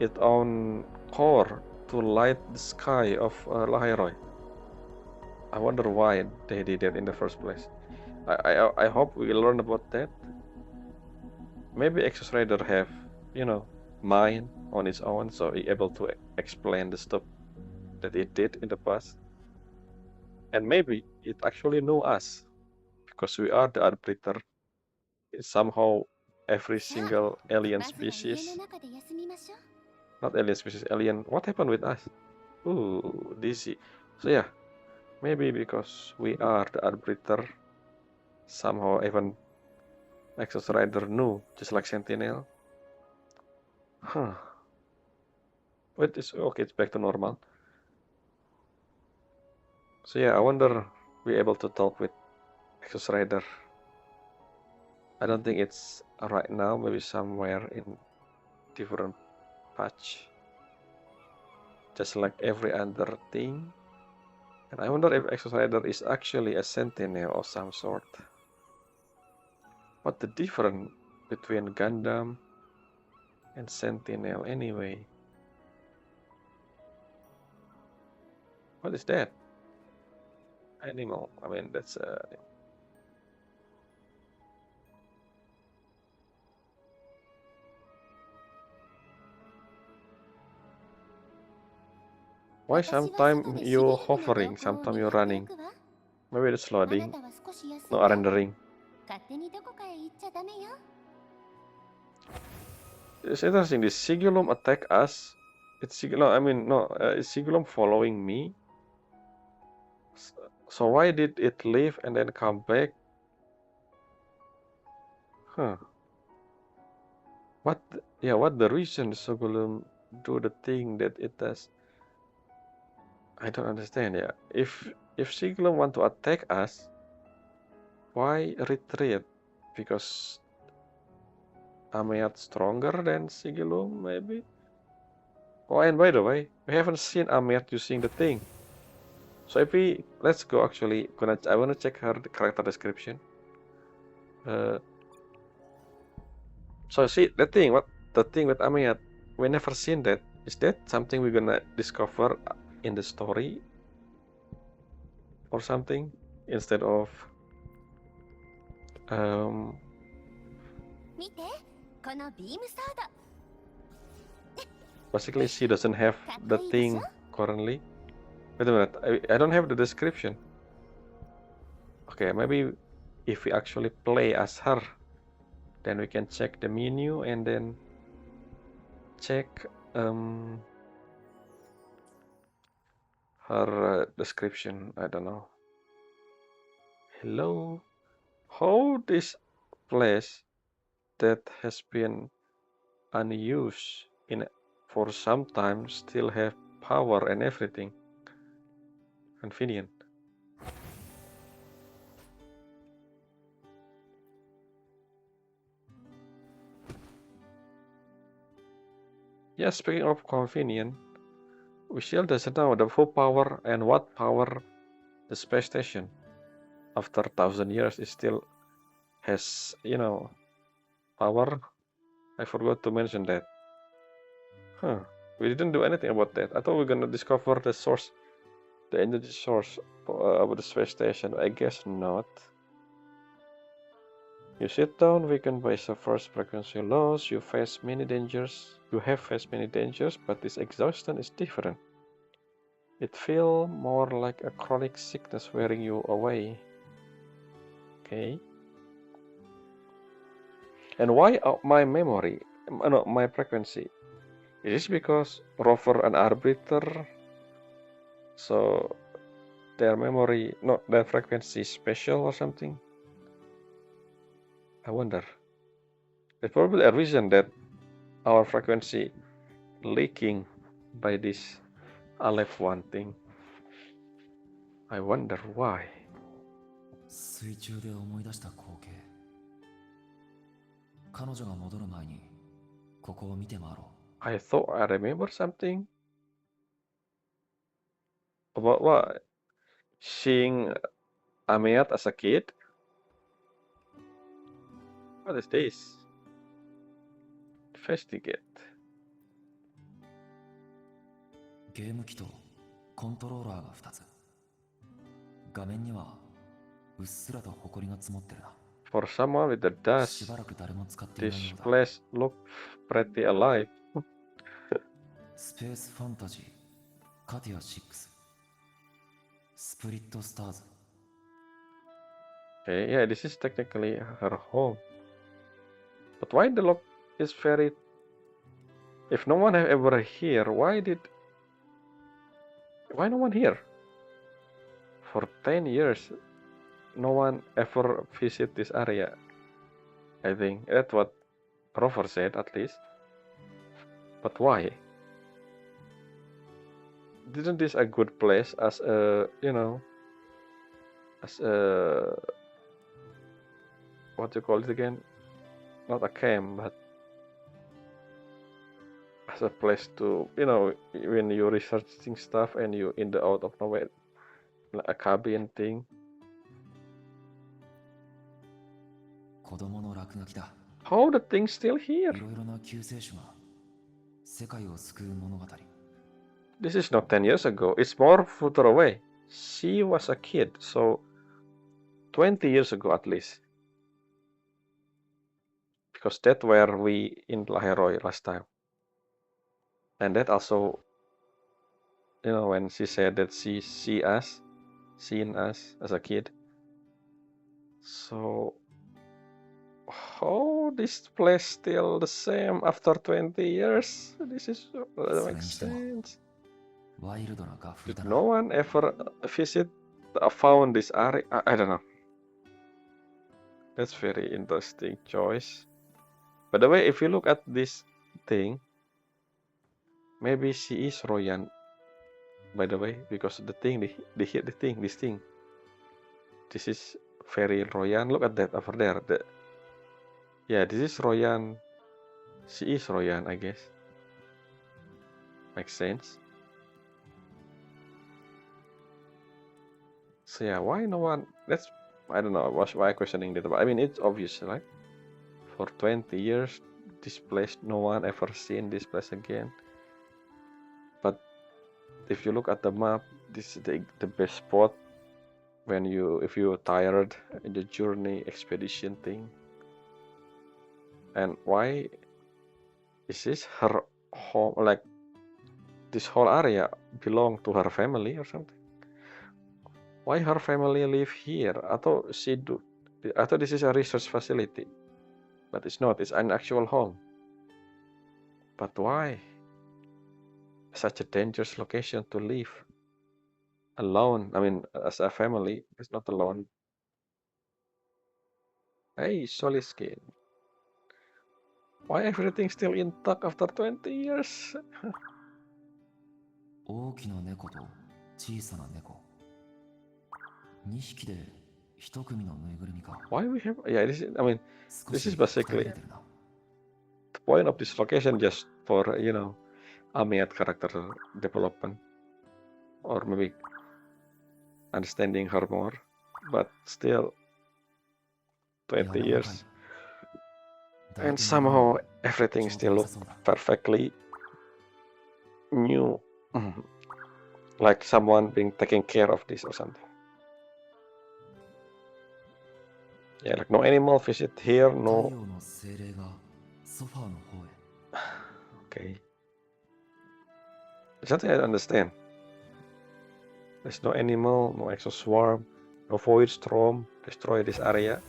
its own core to light the sky of Lahai-Roi. I wonder why they did that in the first place. I hope we learn about that maybe Exos Rider have, mind on its own, so he able to explain the stuff that it did in the past. And maybe it actually know us because we are the arbiter. It's somehow every さあ single alien まずは家の species, 中で休みましょう not alien species, alien. What happened with us? Ooh, dizzy. So yeah, maybe because we are the arbiter, somehow even Exos Rider knew, just like Sentinel. Huh. Wait, it's okay, it's back to normal. So yeah, I wonder we able to talk with Exos Rider. I don't think it's right now, maybe somewhere in different patch. Just like every other thing. And I wonder if Exos Rider is actually a sentinel of some sort. What the difference between Gundam and Sentinel anyway? What is that? Animal. I mean, that's a... Why 私は外 sometimes でシリ you ウムの hovering, 動向を sometimes 見 you 張ってお running? くわ Maybe it's あな loading, たは少し休 no んで rendering. 勝手にどこかへ行っちゃダメよ It's interesting. Did Sigilum attack us? It's Sigilum. I mean, no. Is Sigilum following me? So why did it leave and then come back? Huh. What? Yeah. What the reason Sigilum do the thing that it does? I don't understand. Yeah. If Sigilum want to attack us, why retreat? Because Ameat stronger than Sigilum, maybe. Oh, and by the way, we haven't seen Ameat using the thing. So if we let's go actually I wanna check her character description. So see the thing with Amiyat, we never seen that. Is that something we're gonna discover in the story or something instead of 見てこのビームソード basically she doesn't have かっ the こいいでし thing ょ currently. Wait a minute, I don't have the description. Okay, maybe if we actually play as her, then we can check the menu and then check her description. I don't know. Hello. How this place that has been unused for some time still have power and everything? Convenient. Yeah, speaking of convenient, we still doesn't know the full power and what power the space station after 1,000 years is still has, power. I forgot to mention that. Huh. We didn't do anything about that. I thought we were gonna discover the source, the energy source of the space station. I guess not. You sit down, weakened by first frequency loss. You face many dangers. You have faced many dangers, but this exhaustion is different. It feels more like a chronic sickness wearing you away. Okay. And why my memory? No, my frequency. Is this because rover and arbiter? So their memory, no, their frequency is special or something? I wonder. There's probably a reason that our frequency leaking by this Aleph one thing. I wonder why. 水中で思い出した光景。彼女が戻る前にここを見て回ろう。I thought I remember something about what? Seeing Amiat as a kid? What is this? Investigate. ゲーム機とコントローラーが2つ。画面にはうっすらと埃が積もってるな。For someone with the し dust, ばらく誰も使っていない this ようだ place looks pretty alive. スペースファンタジーカティア6スプリットスターズ Okay, yeah, this is technically her home. But why the lock is very... If no one have ever here, why no one here? For 10 years, no one ever visit this area. I think that's what Rover said, at least. But why? Isn't this a good place as a, you know, as a... What do you call it again? Not a camp, but as a place to, you know, when you're researching stuff and you in the out of nowhere, like a cabin thing. 子供の落書きだ How the thing still い here? ろいろな救世主が世界を救う物語 This is not 10 years ago. It's more further away. She was a kid, so 20 years ago at least. Because that were we in Lahai-Roi last time. And that also, you know, when she said that she seen us as a kid. So how this place still the same after 20 years? This is that makes sense. ワイルドな画風 Did だな no one ever found this area? I don't know. That's very interesting choice. By the way, if you look at this thing, maybe she is Royan. By the way, because the thing, they hit the thing, this thing. This is very Royan. Look at that over there. Yeah, this is Royan. She is Royan, I guess. Makes sense. So yeah, why no one? That's I don't know. Why questioning that? But I mean, it's obvious, right? For 20 years, this place, no one ever seen this place again. But if you look at the map, this is the best spot when if you're tired in the journey expedition thing. And why is this her home? Like this whole area belong to her family or something? Why her family live here? I thought this is a research facility, but it's not. It's an actual home. But why? Such a dangerous location to live alone. I mean, as a family, it's not alone. Hey, solid skin. Why everything still intact after 20 years? 大きな猫と小さな猫2匹で一組のぬいぐるみか Why we have? Yeah, I mean, 少 this し is 二人 basically 出てるな the point of this location just for Amiat character development, or maybe understanding her more. But still, 20 years, and somehow everything still looks perfectly new, like someone being taking care of this or something. Yeah, like no animal visit here, 太 no. 陽の精霊がソファーの方へ Okay. Something I understand. There's no animal, no exoswarm, no void storm destroy this area.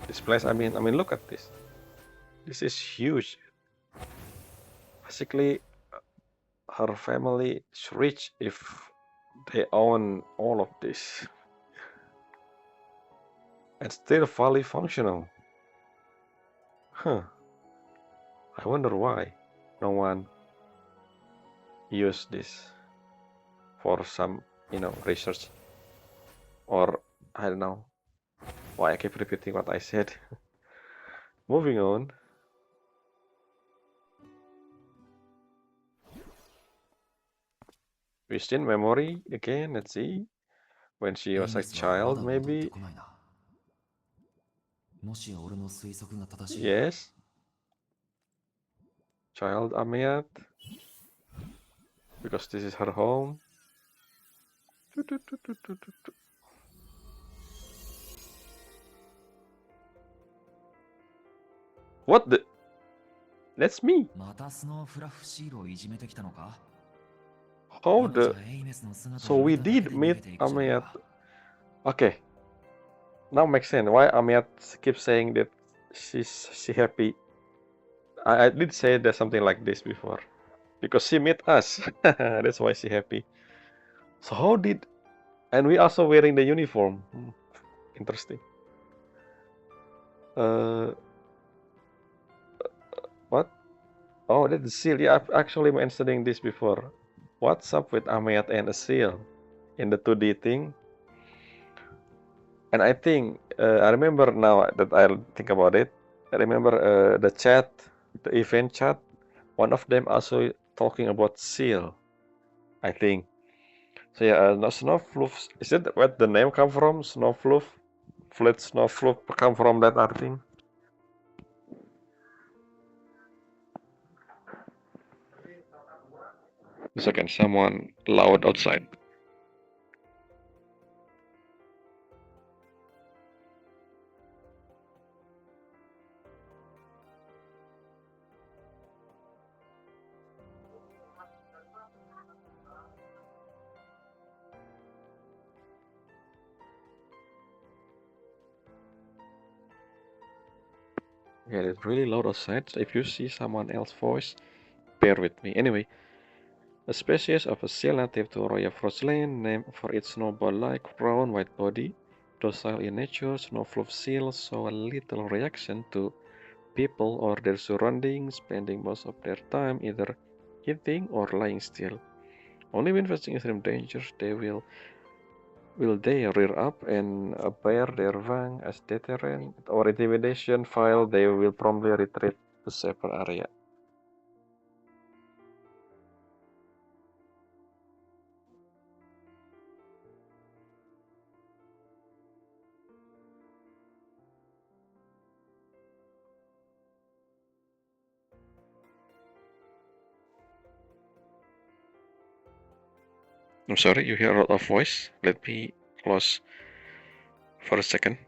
This place, I mean, look at this. This is huge. Basically, her family is rich if they own all of this. And still fully functional. Huh. I wonder why no one used this for some, research. Or, I don't know why I keep repeating what I said. Moving on. Christian memory again, let's see. When she was a エイミスはま child, だ戻って maybe. こないなもしや俺の推測が正しい Yes. Child Amiat. Because this is her home. What the? That's me. またスノーフラッフシールをいじめてきたのか？ How 今じ the? ゃエイメスの姿 So を見 we ただけ did で逃げ meet ていくじゃない Amiat. か。 Okay, now makes sense. Why Amiat keeps saying that she happy. I did say that something like this before because she met us. That's why she happy. So how did? And we also wearing the uniform. Interesting. What? Oh, that's the seal. Yeah, I've actually mentioning this before. What's up with Amiat and a seal in the 2D thing? And I think I remember now that I think about it. I remember the chat, the event chat. One of them also talking about seal. I think. So yeah, no, Snowfloof. Is it where the name come from? Snowfloof, flat Snowfloof come from that I think. Second, someone loud outside. Yeah, it's really loud outside. So if you see someone else's voice, bear with me. Anyway, a species of a seal native to Royal Frostland, named for its snowball-like brown white body. Docile in nature, snowflake seals show a little reaction to people or their surroundings, spending most of their time either eating or lying still. Only when facing extreme dangers will they rear up and bare their fang as deterrent or intimidation, while they will promptly retreat to safer area. I'm sorry, you hear a lot of voice. Let me close for a second.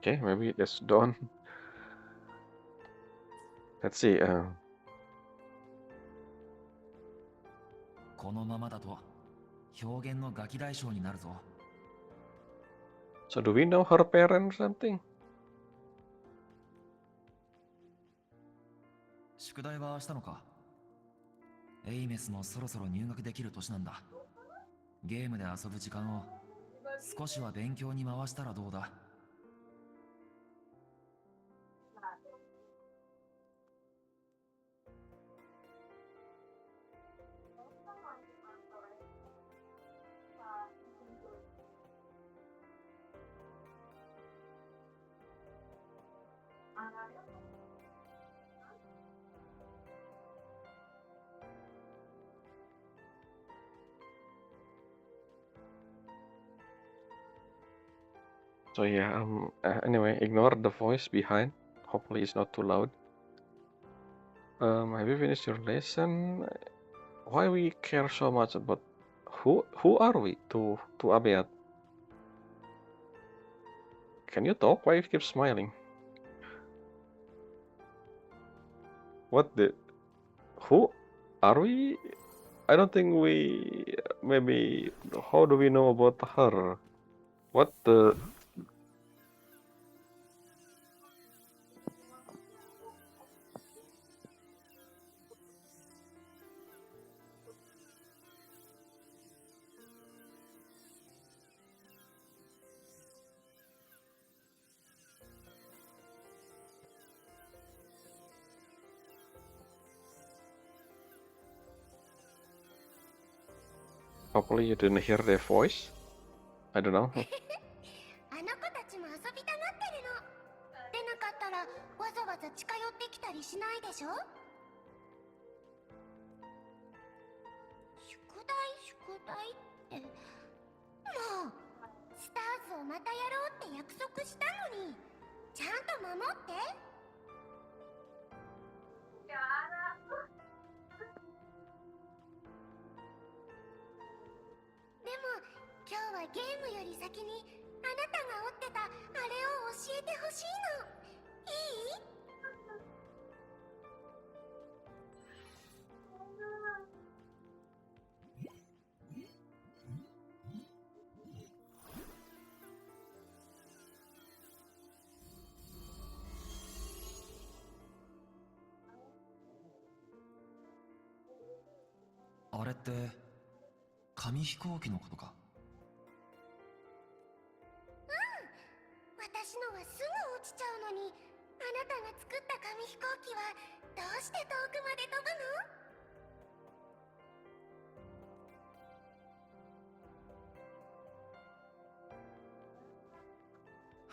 Okay, maybe that's done. Let's see. このままだと表現のガキ大将になるぞ。 So do we know her parents or something? 宿題はしたのか？エイメスもそろそろ入学できる年なんだ。ゲームで遊ぶ時間を少しは勉強に回したらどうだ？ So yeah, anyway, ignore the voice behind. Hopefully it's not too loud. Have you finished your lesson? Why we care so much about who are we to Abiat? Can you talk? Why you keep smiling? What the who are we? I don't think we maybe how do we know about her? What the hopefully you didn't hear their voice. I don't know. あの子たちも遊びたがってるの。でなかったらわざわざ近寄ってきたりしないでしょ。対ってもうスターズをまたやろうって約束したのにちゃんと守って。でも今日はゲームより先にあなたが折ってたあれを教えてほしいの。いい？あれって紙飛行機のことか。私のはすぐ落ちちゃうのに、あなたが作った紙飛行機はどうして遠くまで飛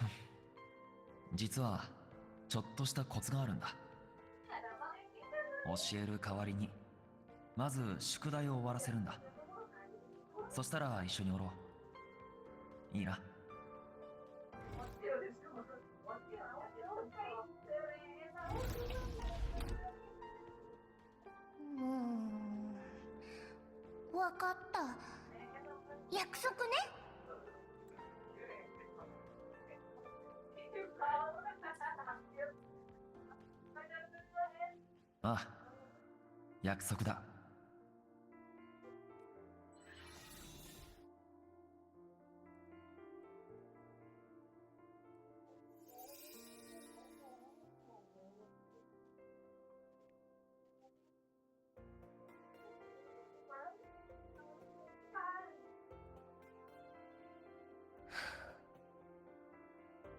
ぶの？実はちょっとしたコツがあるんだ。教える代わりにまず宿題を終わらせるんだ。そしたら一緒におろう。いいな。わかった。約束ね。ああ、約束だ。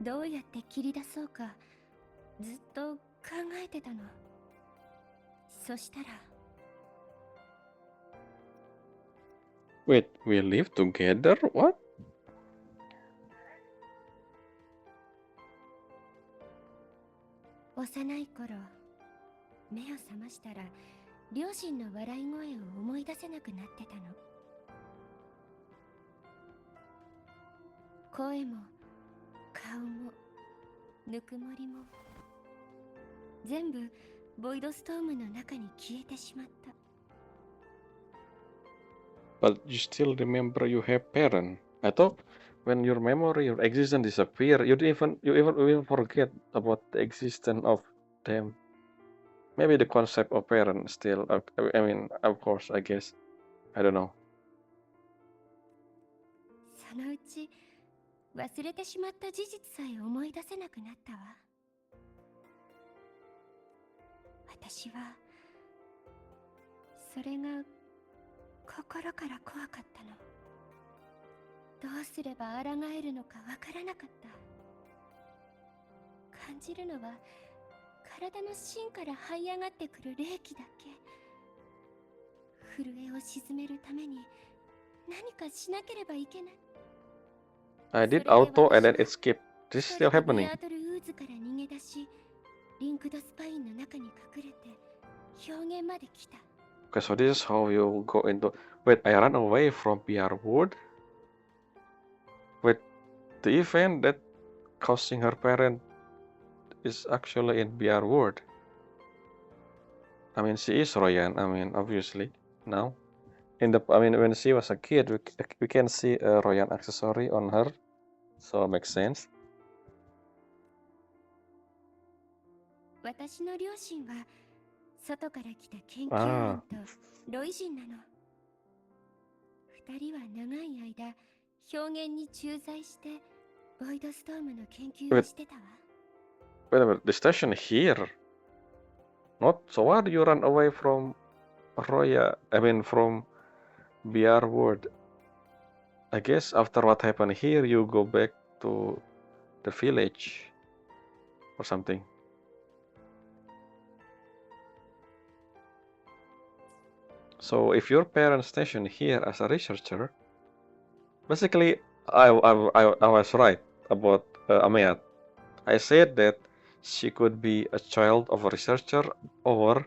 どうやって切り出そうかずっと考えてたの。そしたら Wait, we live together? What? 幼い頃目を覚ましたら両親の笑い声を思い出せなくなってたの。声も顔もぬくもりも全部ボイドストームの中に消えてしまった。 But you still remember you have parents. I thought when your memory, your existence disappear, you even forget about the existence of them. Maybe the concept of parent still. I mean, of course, I guess. I don't know. そのうち忘れてしまった事実さえ思い出せなくなったわ。私はそれが心から怖かったの。どうすれば抗えるのかわからなかった。感じるのは体の芯から這い上がってくる冷気だけ。震えを鎮めるために何かしなければいけない。 I did auto and then it skipped. This is still ビ happening. アートルウーズから逃げ出し、リンクドスパインの中に隠れて表現まで来た。 Okay, so this is how you go into. Wait, I ran away from PR Wood? Wait, the event that causing her parent is actually in PR Wood. I mean, she is Royan. I mean, obviously now. When she was a kid, we can see a Royan accessory on her, so it makes sense. 私の両親は外から来た研究員とロイ人なの。二人は長い間表現に駐在してボイドストームの研究をしてたわ。 Wait a minute, the station here. Not so. Why do you run away from Roya? I mean, from BR Wood. I guess after what happened here, you go back to the village or something. So if your parents stationed here as a researcher, basically I was right about Ameat. I said that she could be a child of a researcher or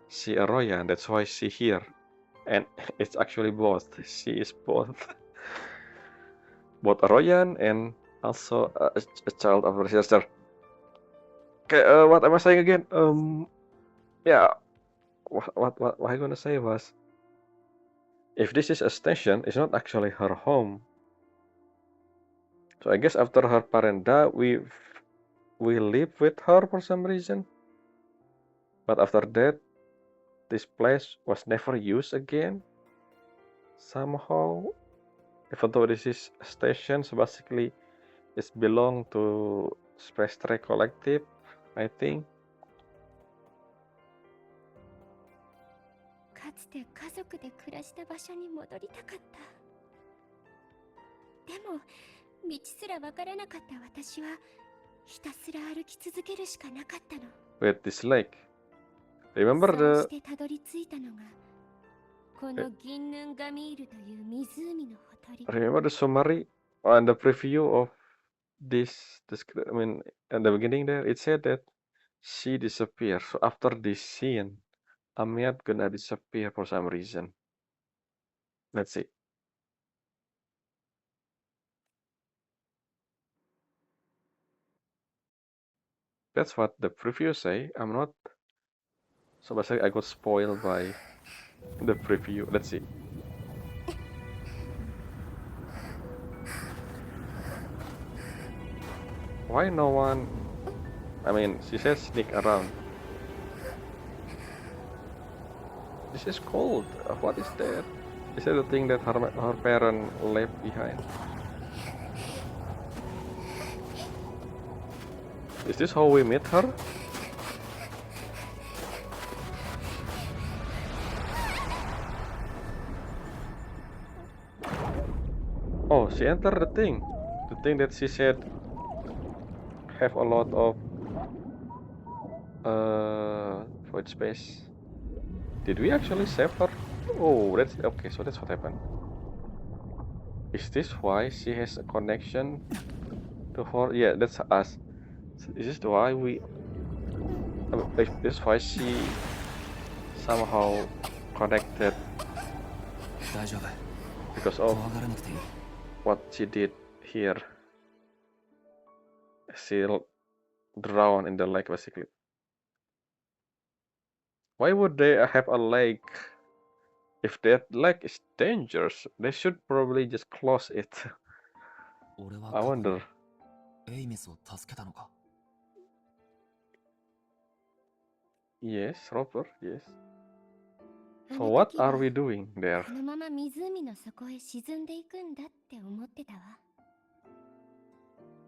she a Royan. That's why she here. And it's actually both. She is both both a Royan and also a child of a researcher. Okay, what am I saying again? Yeah, what I gonna say was, if this is a station, it's not actually her home. So I guess after her parent died, we live with her for some reason. But after that, this place was never used again. Somehow, even though this is a station, so basically it belong to Space Trek Collective, I think. かつて家族で暮らした場所に戻りたかった。でも道すらわからなかった私はひたすら歩き続けるしかなかったの。 With this lake. Remember そうし the てたどり着いたのがこのギンヌンガミールという湖のほとり。 remember the summary on the preview of this I mean at the beginning there it said that she disappeared. So after this scene, Amiat gonna disappear for some reason. Let's see. That's what the preview say. I'm not. So basically, I got spoiled by the preview. Let's see. Why no one? I mean, she says sneak around. This is cold. What is that? Is that the thing that her parent left behind? Is this how we meet her? Oh, she entered the thing. The thing that she said have a lot of void space. Did we actually save her? Oh, that's okay. So that's what happened. Is this why she has a connection to her? Yeah, that's us. Is this why we? If this why she somehow connected 大丈夫 because 怖 of がらなくていい what she did here? She'll drown in the lake basically. Why would they have a lake? If that lake is dangerous, they should probably just close it. 俺は I 過去 wonder. にエイメスを助けたのか Yes, Robert, yes. あ So の what 時は are we doing there? このまま湖の底へ沈んでいくんだって思ってたわ。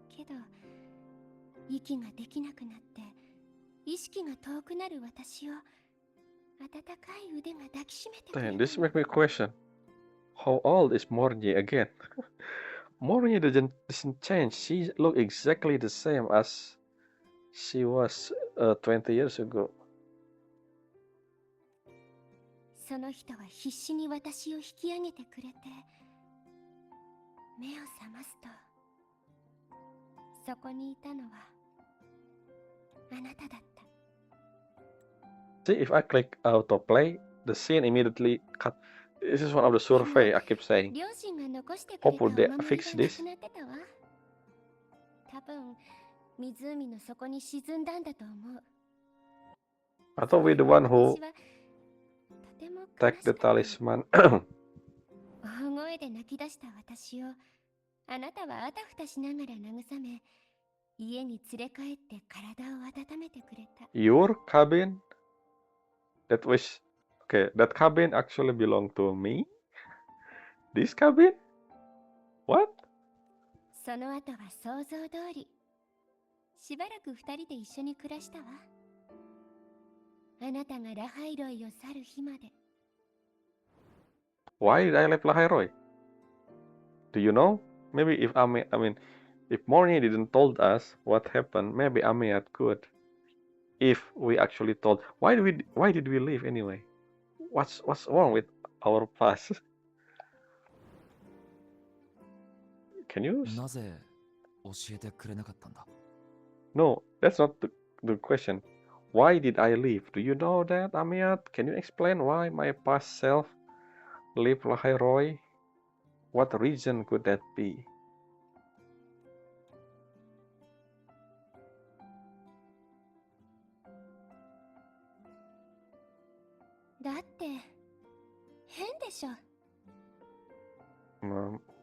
けど息ができなくなって意識が遠くなる私を温かい腕が抱きしめてくれ Damn, た this の。 makes me question. How old is Morny again? Morny doesn't change. She look exactly the same as she was 20 years ago. その人は必死に私を引き上げてくれて目を覚ますとそこにいたのはあなただった。 See, if I click autoplay, the scene immediately cut. This is one of the survey I keep saying. 両親が残してくれた Hope お would 守 they りが fix な this? くなってたわ。多分湖の底に沈んだんだと思う。 I thought we're the one who 私はとても悲 take し the かったの。 talisman. 大声で泣き出した私をあなたはあたふたしながら慰め家に連れ帰って体を温めてくれた。 Your cabin? That was okay. That cabin actually belonged to me. This cabin? What? その後は想像通りしばらく二人で一緒に暮らしたわ。あなたがラハイロイを去る日まで。 Why did I leave Lahai-Roi? Do you know? Maybe if I mean, if Morny didn't told us what happened, maybe Amiat could. If we actually told, why did we leave anyway? What's wrong with our past? Can you? なぜ教えてくれなかったんだ No, that's not the question. Why did I leave? Do you know that, Amiat? Can you explain why my past self Leave Lahai-Roi? What reason could that be?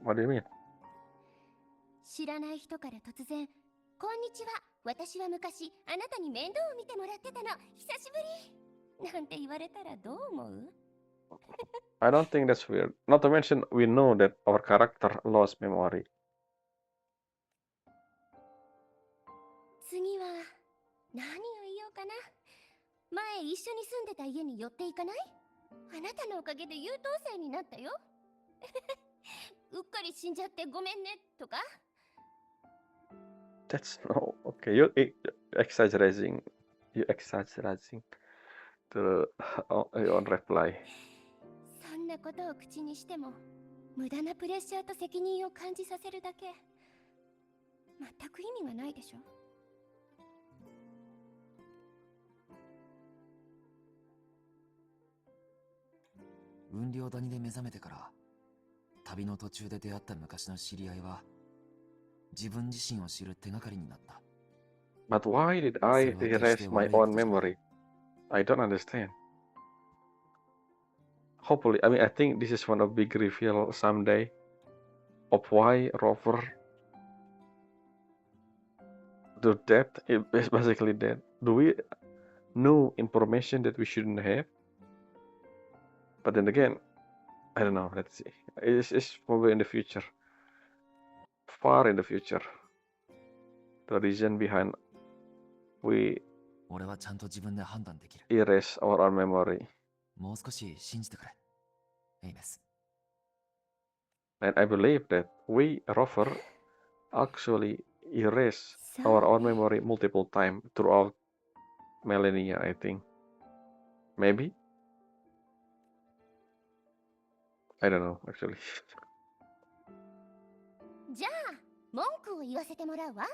What do you mean? 知らない人から突然「こんにちは、私は昔あなたに面倒を見てもらってたの、久しぶり」なんて言われたらどう思う？ I don't think that's weird. Not to mention, we know that our character lost memory. 次は何を言おうかな。前一緒に住んでた家に寄っていかない？あなたのおかげで優等生になったよ。うっかり死んじゃってごめんねとか。 That's no okay. You exaggerating. You exaggerating the your reply. そんなことを口にしても無駄なプレッシャーと責任を感じさせるだけ。全く意味がないでしょ。雲稜谷で目覚めてから旅の途中で出会った昔の知り合いは自分自身を知る手がかりになった。 But why did I erase my own memory? I don't understand. Hopefully, I mean, I think this is one of big reveal someday of why Rover do that. It's basically that. Do we know information that we shouldn't have? But then again, I don't know. Let's see. It's probably in the future, far in the future. The reason behind we 俺はちゃんと自分で判断できる。 erase our own memory. もう少し信じてくれ、エイメス。 And I believe that we, Rover, actually erase our own memory multiple times throughout millennia, I think. Maybe? I don't know, actually. じゃあ文句を言わせてもらうわ。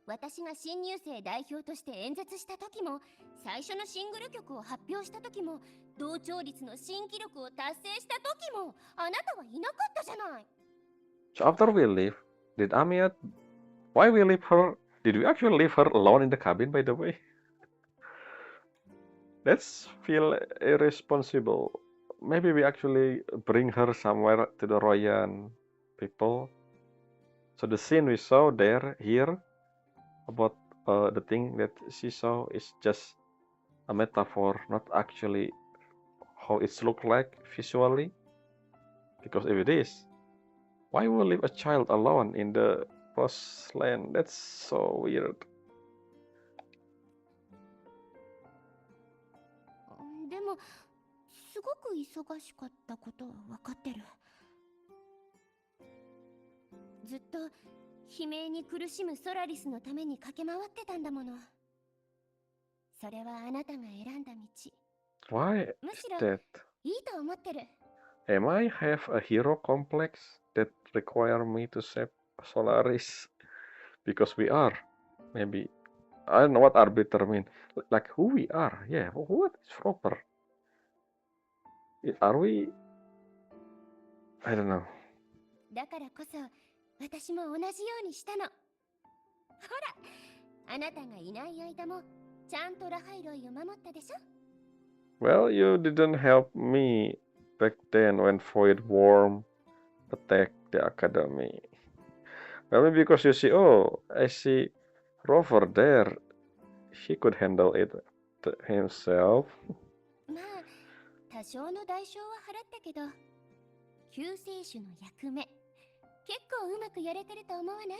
私が新入生代表として演説した時も、最初のシングル曲を発表した時も、同調率の新記録を達成した時も、あなたはいなかったじゃない。 So after we leave, did Amiya... Why we leave her? Did we actually leave her alone in the cabin, by the way? Let's feel irresponsible. Maybe we actually bring her somewhere to the Royan people. So the scene we saw there, here, about the thing that she saw is just a metaphor, not actually how it's look like visually. Because if it is, why would leave a child alone in the post land? That's so weird. でもすごく忙しかったことは分かってる。ずっと悲鳴に苦しむソラリスのために駆け回ってたんだもの。それはあなたが選んだ道。 Why む is しろ that? いいと思ってる。 Am I have a hero complex that require me to save Solaris? Because we are. Maybe. I don't know what arbiter mean. Like who we are. Yeah, what is proper? Are we... I don't know. だからこそ私も同じようにしたの。ほら、あなたがいない間もちゃんとラハイロイを守ったでしょ。 Well, you didn't help me back then when Void Worm attacked the academy. Well, maybe because you see, oh, I see Rover there. He could handle it himself. まあ多少の代償は払ったけど、救世主の役目結構うまくやれてると思わない？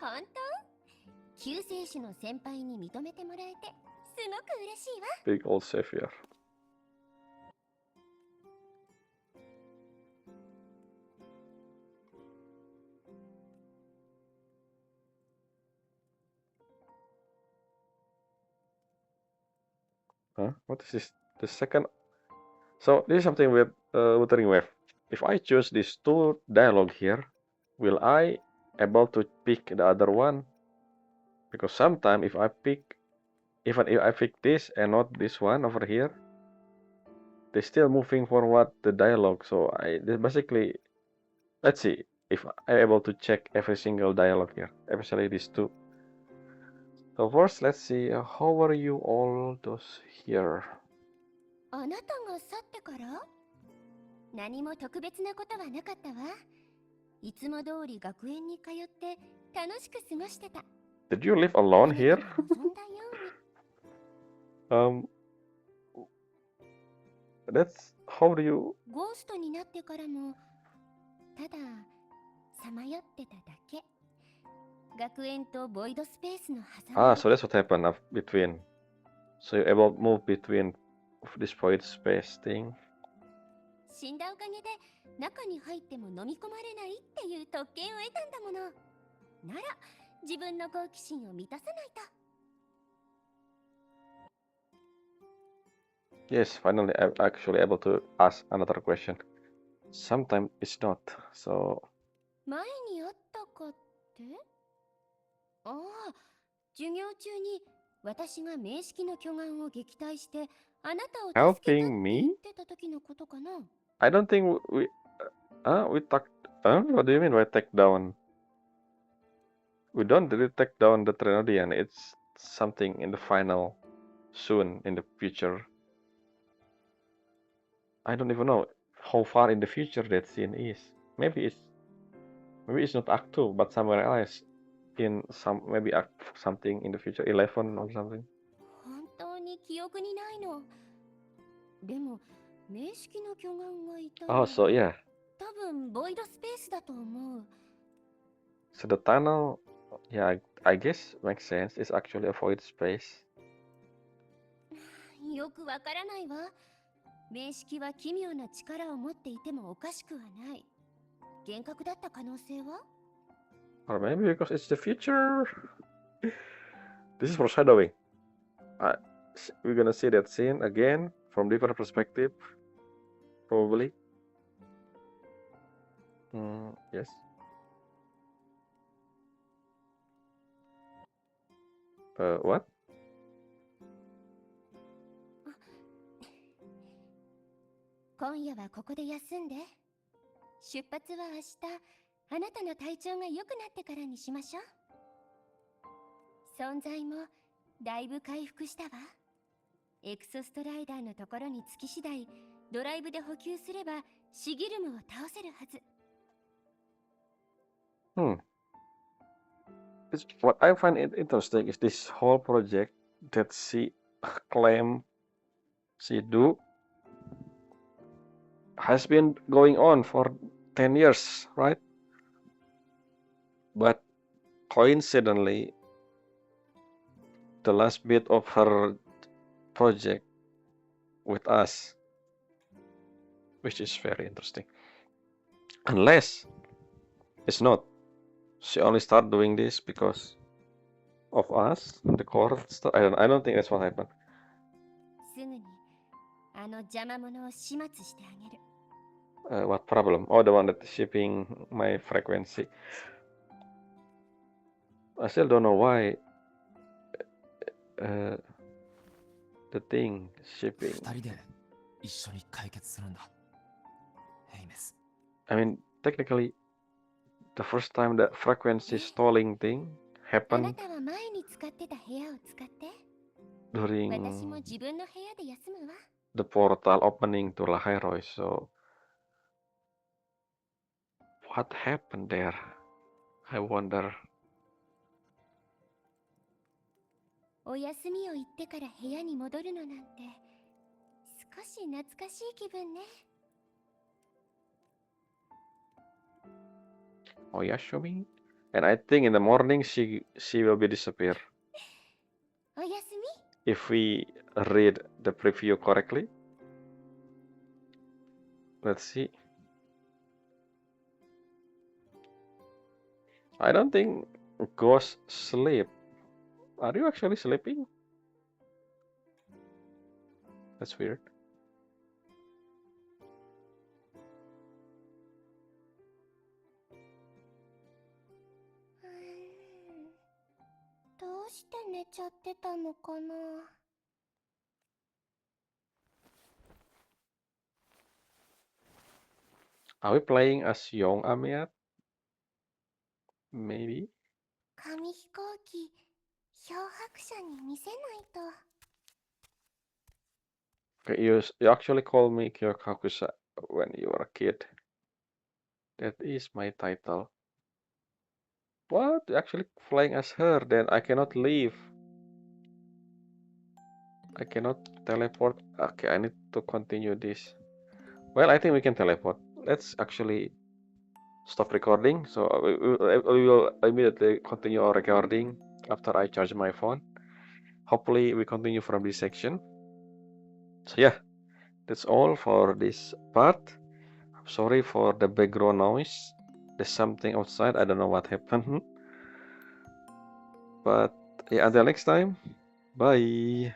本当？救世主の先輩に認めてもらえてすごく嬉しいわ。 Big old savior. Huh? What is this? The second... So, this is something with Wuthering Wave. if I choose these two dialogue here, will I able to pick the other one? Because sometimes if I pick, even if I pick this and not this one over here, they're still moving forward the dialogue. So basically, let's see if I'm able to check every single dialogue here, especially these two. So first, let's see, how are you all those here? あなたが去ってから？何も特別なことはなかったわ。いつも通り学園に通って楽しく過ごしてた。Did you live alone 誰 here? かが望んだように。That's how do you? ゴーストになってからもたださまよってただけ。学園とボイドスペースの狭間。 So that's what happened between. So you're able to move between this void space thing. 死んだおかげで中に入っても飲み込まれないっていう特権を得たんだもの。なら自分の好奇心を満たさないと。 Yes, finally I'm actually able to ask another question. Sometimes it's not. So 前にあったかって？ああ、授業中に私が名式の巨岩を撃退してあなたを助けたって helping 言っ me? てた時のことかな。 I don't think we talked. What do you mean by take down? We don't really take down the Trinodian. It's something in the final, soon in the future. I don't even know how far in the future that scene is. Maybe it's not Act 2, but somewhere else in maybe Act something in the future, 11 or something. 本当に記憶にないの。でも名式の巨岩がいたら Oh, so yeah. 多分ボイドスペースだと思う。 So the tunnel, yeah, I guess makes sense. It's actually a void space. よくわからないわ。名式は奇妙な力を持っていてもおかしくはない。幻覚だった可能性は？ Or maybe because it's the future. This is foreshadowing. We're gonna see that scene again from different perspective, probably. Yes. What? 今夜はここで休んで。出発は明日、あなたの体調が良くなってからにしましょう。存在もだいぶ回復したわ。エクソストライダーのところに着き次第、ドライブで補給すればシギルムを倒せるはず。What I find it interesting is this whole project that she claim she do has been going on for 10 years, right? But coincidentally, the last bit of her project with us, which is very interesting. Unless it's not, she only started doing this because of us, the core stuff. I don't think that's what happened. すぐにあの邪魔者を始末してあげる。 What problem? Oh, the one that's shipping my frequency. I still don't know why the thing shipping. 二人で一緒に解決するんだ。ヘイメス。 I mean, technically, the first time the frequency stalling thing あな happened たは前に使ってた部屋を使って。 during 私も自分の部屋で休むわ。 the portal opening to Lahai-Roi. So, what happened there? I wonder. お休みを言ってから部屋に戻るのなんて少し懐かしい気分ね。 Oh, Yashumi? And I think in the morning she will be disappear おやすみ。 if we read the preview correctly. Let's see. I don't think ghosts sleep. Are you actually sleeping? That's weird. うして寝ちゃってたのかな。 Are we playing as young Amiat? Maybe. 紙飛行機漂白者に見せないと。 Okay, you actually called me Kyokakusa when you were a kid. That is my title. What? You're actually flying as her, then I cannot leave. I cannot teleport. Okay, I need to continue this. Well, I think we can teleport. Let's actually stop recording. So we will immediately continue our recording after I charge my phone. Hopefully we continue from this section. So yeah, that's all for this part. I'm sorry for the background noise. There's something outside. I don't know what happened. But yeah, until next time. Bye.